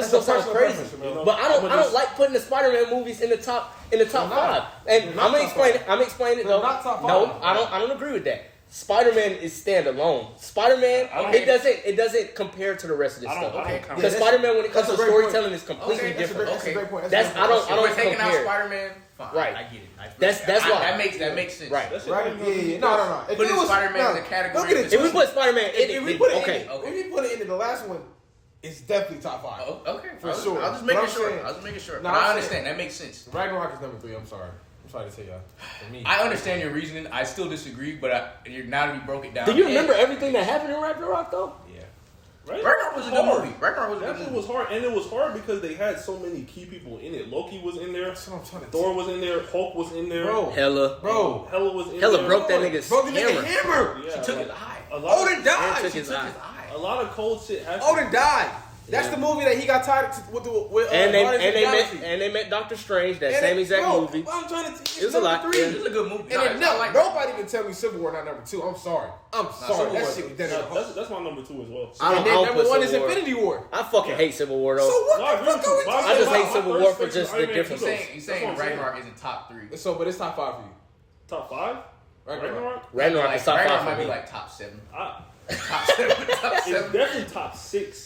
crazy, but I don't like putting the Spider-Man movies in the top 5. And I'm gonna explain it though. Not top 5. No, I don't agree with that. Spider-Man is standalone. Spider-Man, it doesn't compare to the rest of this stuff. Okay. Because Spider-Man, when it comes to That's a great storytelling, is completely Okay, different. That's a great point. That's I don't If we're taking out compare. Spider-Man, fine. Right. I get it. That's why. That makes sense. Right. Right? Yeah. No. If Put it was- Spider-Man no, in the category Look at it. of If we put Spider-Man in If it, we put it okay. in, if we put it in the last one, it's definitely top 5. Oh, okay. For sure. I was just But making I'm sure. saying- I was making sure. No, But I'm I saying- understand. That makes sense. Ragnarok is number 3. I'm sorry to tell y'all. For me, I understand your reasoning. I still disagree, but now that you broke it down. Do you remember everything that happened in Ragnarok though? yeah. Right? Ragnarok was a good movie. Ragnarok was a That good shit movie. was hard, and it was hard because they had so many key people in it. Loki was in there, That's what I'm trying to Thor was in there, Hulk was in there, Bro. Hella Hella was in Hella there. broke that nigga's Broke the nigga hammer. hammer. Yeah, Took like, his eye. a lot Odin of, died. took She his took eye. his eye. a lot of cold shit happened. Odin died. That's the movie that he got tied with And they Guardians of the Galaxy. met Doctor Strange, that And same it- exact bro, movie. I'm trying to tell It was a lot. Three. Yeah. It was a good movie. And No, I like nobody can tell me Civil War not number 2. I'm sorry. Civil That War- shit was dead in the hole. that's my number 2 as well. I don't And then number put 1 is Civil War. Infinity War. I fucking hate Civil War though. So what No, I the agree fuck with are you. we My- talking I just my- hate my Civil first War for favorite just the Iron Man difference. two, You're though. saying That's what I'm Ragnarok isn't top 3. So, but it's top 5 for you. Top 5? Ragnarok. Ragnarok is top 5 Ragnarok for might be me. like top 7. Top 7. It's definitely top 6.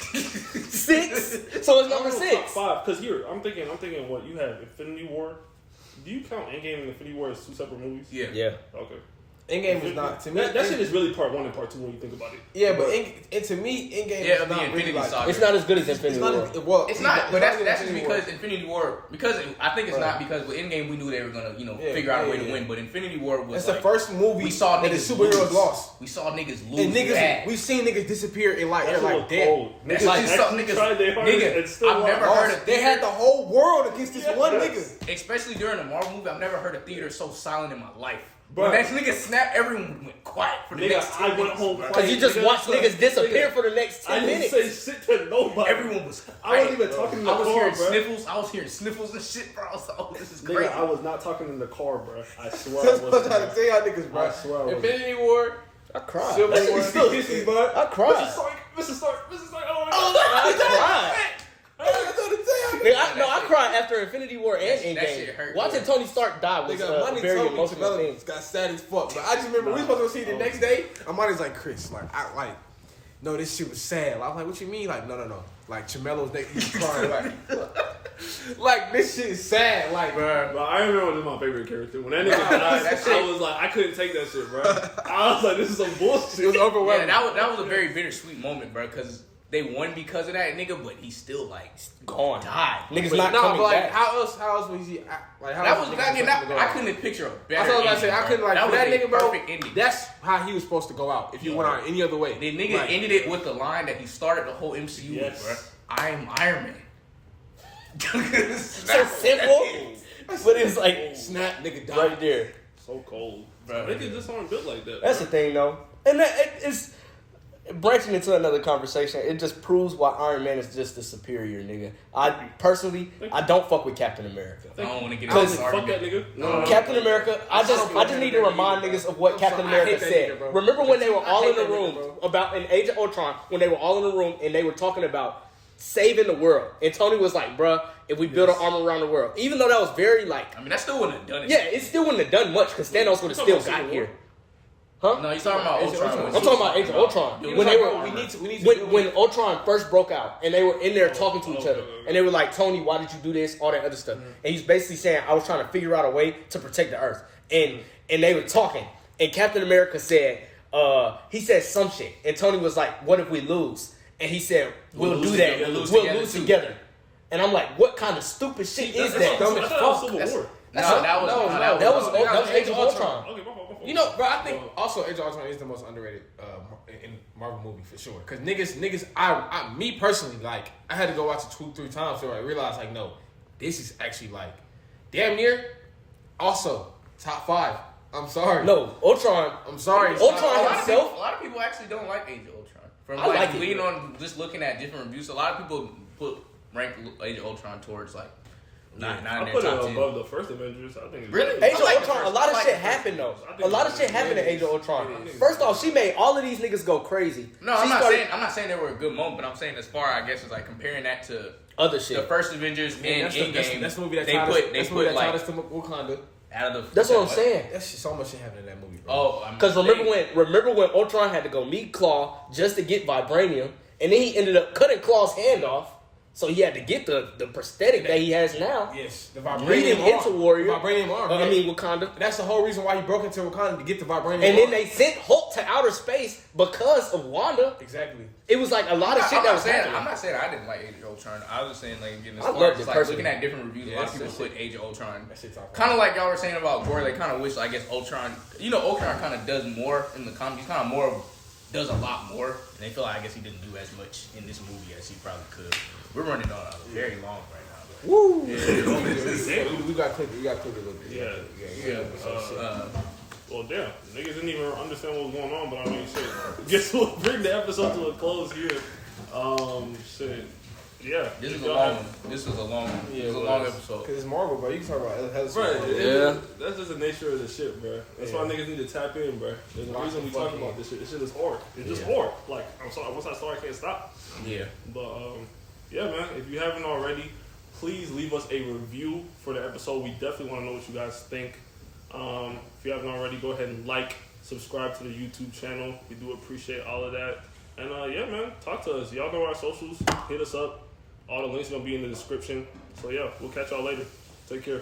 6? So it's number 6. Top 5. Because here, I'm thinking what you have. Infinity War. Do you count Endgame and Infinity War as 2 separate movies? Yeah. Yeah. Okay. Endgame is not to me. That shit is really part 1 and part 2 when you think about it. Yeah, but to me, Endgame Yeah, is the not Infinity really like. Saga. It's not as good as It's Infinity not. War. Well, It's not, but that's just Infinity War. because Infinity War. I think it's Right. not because with Endgame we knew they were gonna Yeah, figure out a way yeah, to yeah. win. But Infinity War was It's like, the first movie we saw that the niggas superheroes lose. lost. We saw niggas lose. And niggas, bad. we've seen niggas disappear in like, That they're shit like was dead. cold. That's Niggas just something actually niggas. tried their hardest Nigga, and still I've never lost. heard of They had the whole world against this one Yes. nigga. especially during a Marvel movie. I've never heard a theater so silent in my life. Bruh. When that nigga snapped, everyone went quiet for the Nigga, next 10 I went minutes, home bro. Because you just Nigga, watch niggas disappear nigga. for the next I 10 didn't minutes. say shit to nobody. Everyone was quiet. I wasn't even talking in the I was car, hearing bro. sniffles. I was hearing sniffles and shit, bro. I was like, oh, this is Nigga, crazy. I was not talking in the car, bro. I swear That's I what I'm trying to wasn't. tell y'all niggas, bro. I swear I wasn't. Infinity War, I cried. Civil That War. shit still hits me, bud. I cried. Mr. Stark, oh my I cried. I was trying to tell y'all. Nigga, I cried after Infinity War and That shit Endgame. hurt, Watching bro. Tony Stark die was Nigga, a Money very told me emotional thing. Jamel got sad as fuck. But I just remember we supposed to go see it the next day. And Money's like, Chris, no, this shit was sad. I was like, what you mean? Like, no. Like, Chamelo's next, he's crying. Like, this shit is sad. Like, But Iron Man was my favorite character. When that nigga died, That shit- I was like, I couldn't take that shit, bro. I was like, this is some bullshit. it was Yeah, overwhelming. that was a very bittersweet moment, bro. Because they won because of that nigga, but he's still like gone. Died. Niggas not coming back. How else was he? Like how That else was I couldn't picture a better. That's what I was about to say. I couldn't like that that nigga, bro. Perfect ending. That's how he was supposed to go out. If he went out any other way, the nigga ended it with the line that he started the whole MCU with, bro. I am Iron Man. So simple, but it's like snap, nigga, died. right there. So cold. Bro, Niggas just aren't built like that. That's the thing, though, and it's branching into another conversation. It just proves why Iron Man is just the superior nigga. I personally, I don't fuck with Captain America. I don't want to get into this fuck that argument. nigga. No. Captain America, I just need to remind niggas of what Captain America said. Remember when they were all in the room about in Age of Ultron, when they were all in the room and they were talking about saving the world, and Tony was like, bruh, if we build an arm around the world, even though that was very like, I mean, that still wouldn't have done it. yeah, it still wouldn't have done much because Thanos would have still got here. Huh? No, he's talking about Ultron. I'm talking about Age of Ultron. Yeah, When they were, we need to when Ultron first broke out and they were in there talking to each other, and they were like, Tony, why did you do this? All that other stuff. And he's basically saying, I was trying to figure out a way to protect the Earth. And they were talking, and Captain America said, he said some shit, and Tony was like, what if we lose? And he said, we'll do that. We'll lose together. And I'm like, what kind of stupid shit is that? Dumb as fuck. That was Age of Ultron. Okay, you know, bro, I think also Age of Ultron is the most underrated in Marvel movie for sure. Cause niggas, I me personally, like, I had to go watch it 2-3 times before I realized, like, no, this is actually like damn near also top 5. I'm sorry. No, Ultron. I'm sorry. Ultron himself. A lot of people actually don't like Age of Ultron. From I like it. leaning on just looking at different reviews, a lot of people rank Age of Ultron towards like not I in their put top it 10. above the first Avengers. I think. Really? Age of like Ultron, a lot of shit happened though. A lot of shit happened in Age of Ultron. First off, she made all of these niggas go crazy. No, I'm not saying they were a good moment, but I'm saying as far I guess is like comparing that to other shit. the first Avengers and Endgame. That's the movie that they taught put us to Wakanda. out of the. That's what I'm saying. That's so much shit happened in that movie, bro. Oh, Because remember when Ultron had to go meet Claw just to get vibranium, and then he ended up cutting Claw's hand off, so he had to get the prosthetic that he has now. Yes, the Leading vibranium into Warrior. The vibranium arm. I mean Wakanda. That's the whole reason why he broke into Wakanda to get the vibranium And arm. then they sent Hulk to outer space because of Wanda. Exactly. It was like a lot of shit that was happening. I'm not saying I didn't like Age of Ultron. I was just saying like getting as I far loved as it like personally. looking at different reviews. Yeah, A lot of that's people shit. put Age of Ultron. That shit's top Kind of like y'all were saying about Gorr. They kind of wish I guess Ultron. You know, Ultron kind of does more in the comics. He's kind of more does a lot more, and they feel like I guess he didn't do as much in this movie as he probably could. We're running on very long right now. But. Woo! We got clipped. We got clipped a little bit. Yeah. Well, damn, niggas didn't even understand what was going on, but I mean, shit. Guess we'll bring the episode to a close here. Shit. Yeah. This was a long one. This was a long episode. Because it's Marvel, bro. You can talk about hella Right, Yeah. That's just the nature of the shit, bro. That's why niggas need to tap in, bro. There's a reason we talk about this shit. This shit is hard. It's just hard. Like, I'm sorry. Once I start, I can't stop. Yeah. But yeah, man. If you haven't already, please leave us a review for the episode. We definitely want to know what you guys think. If you haven't already, go ahead and subscribe to the YouTube channel. We do appreciate all of that. And yeah, man, talk to us. Y'all know our socials. Hit us up. All the links are gonna be in the description. So yeah, we'll catch y'all later. Take care.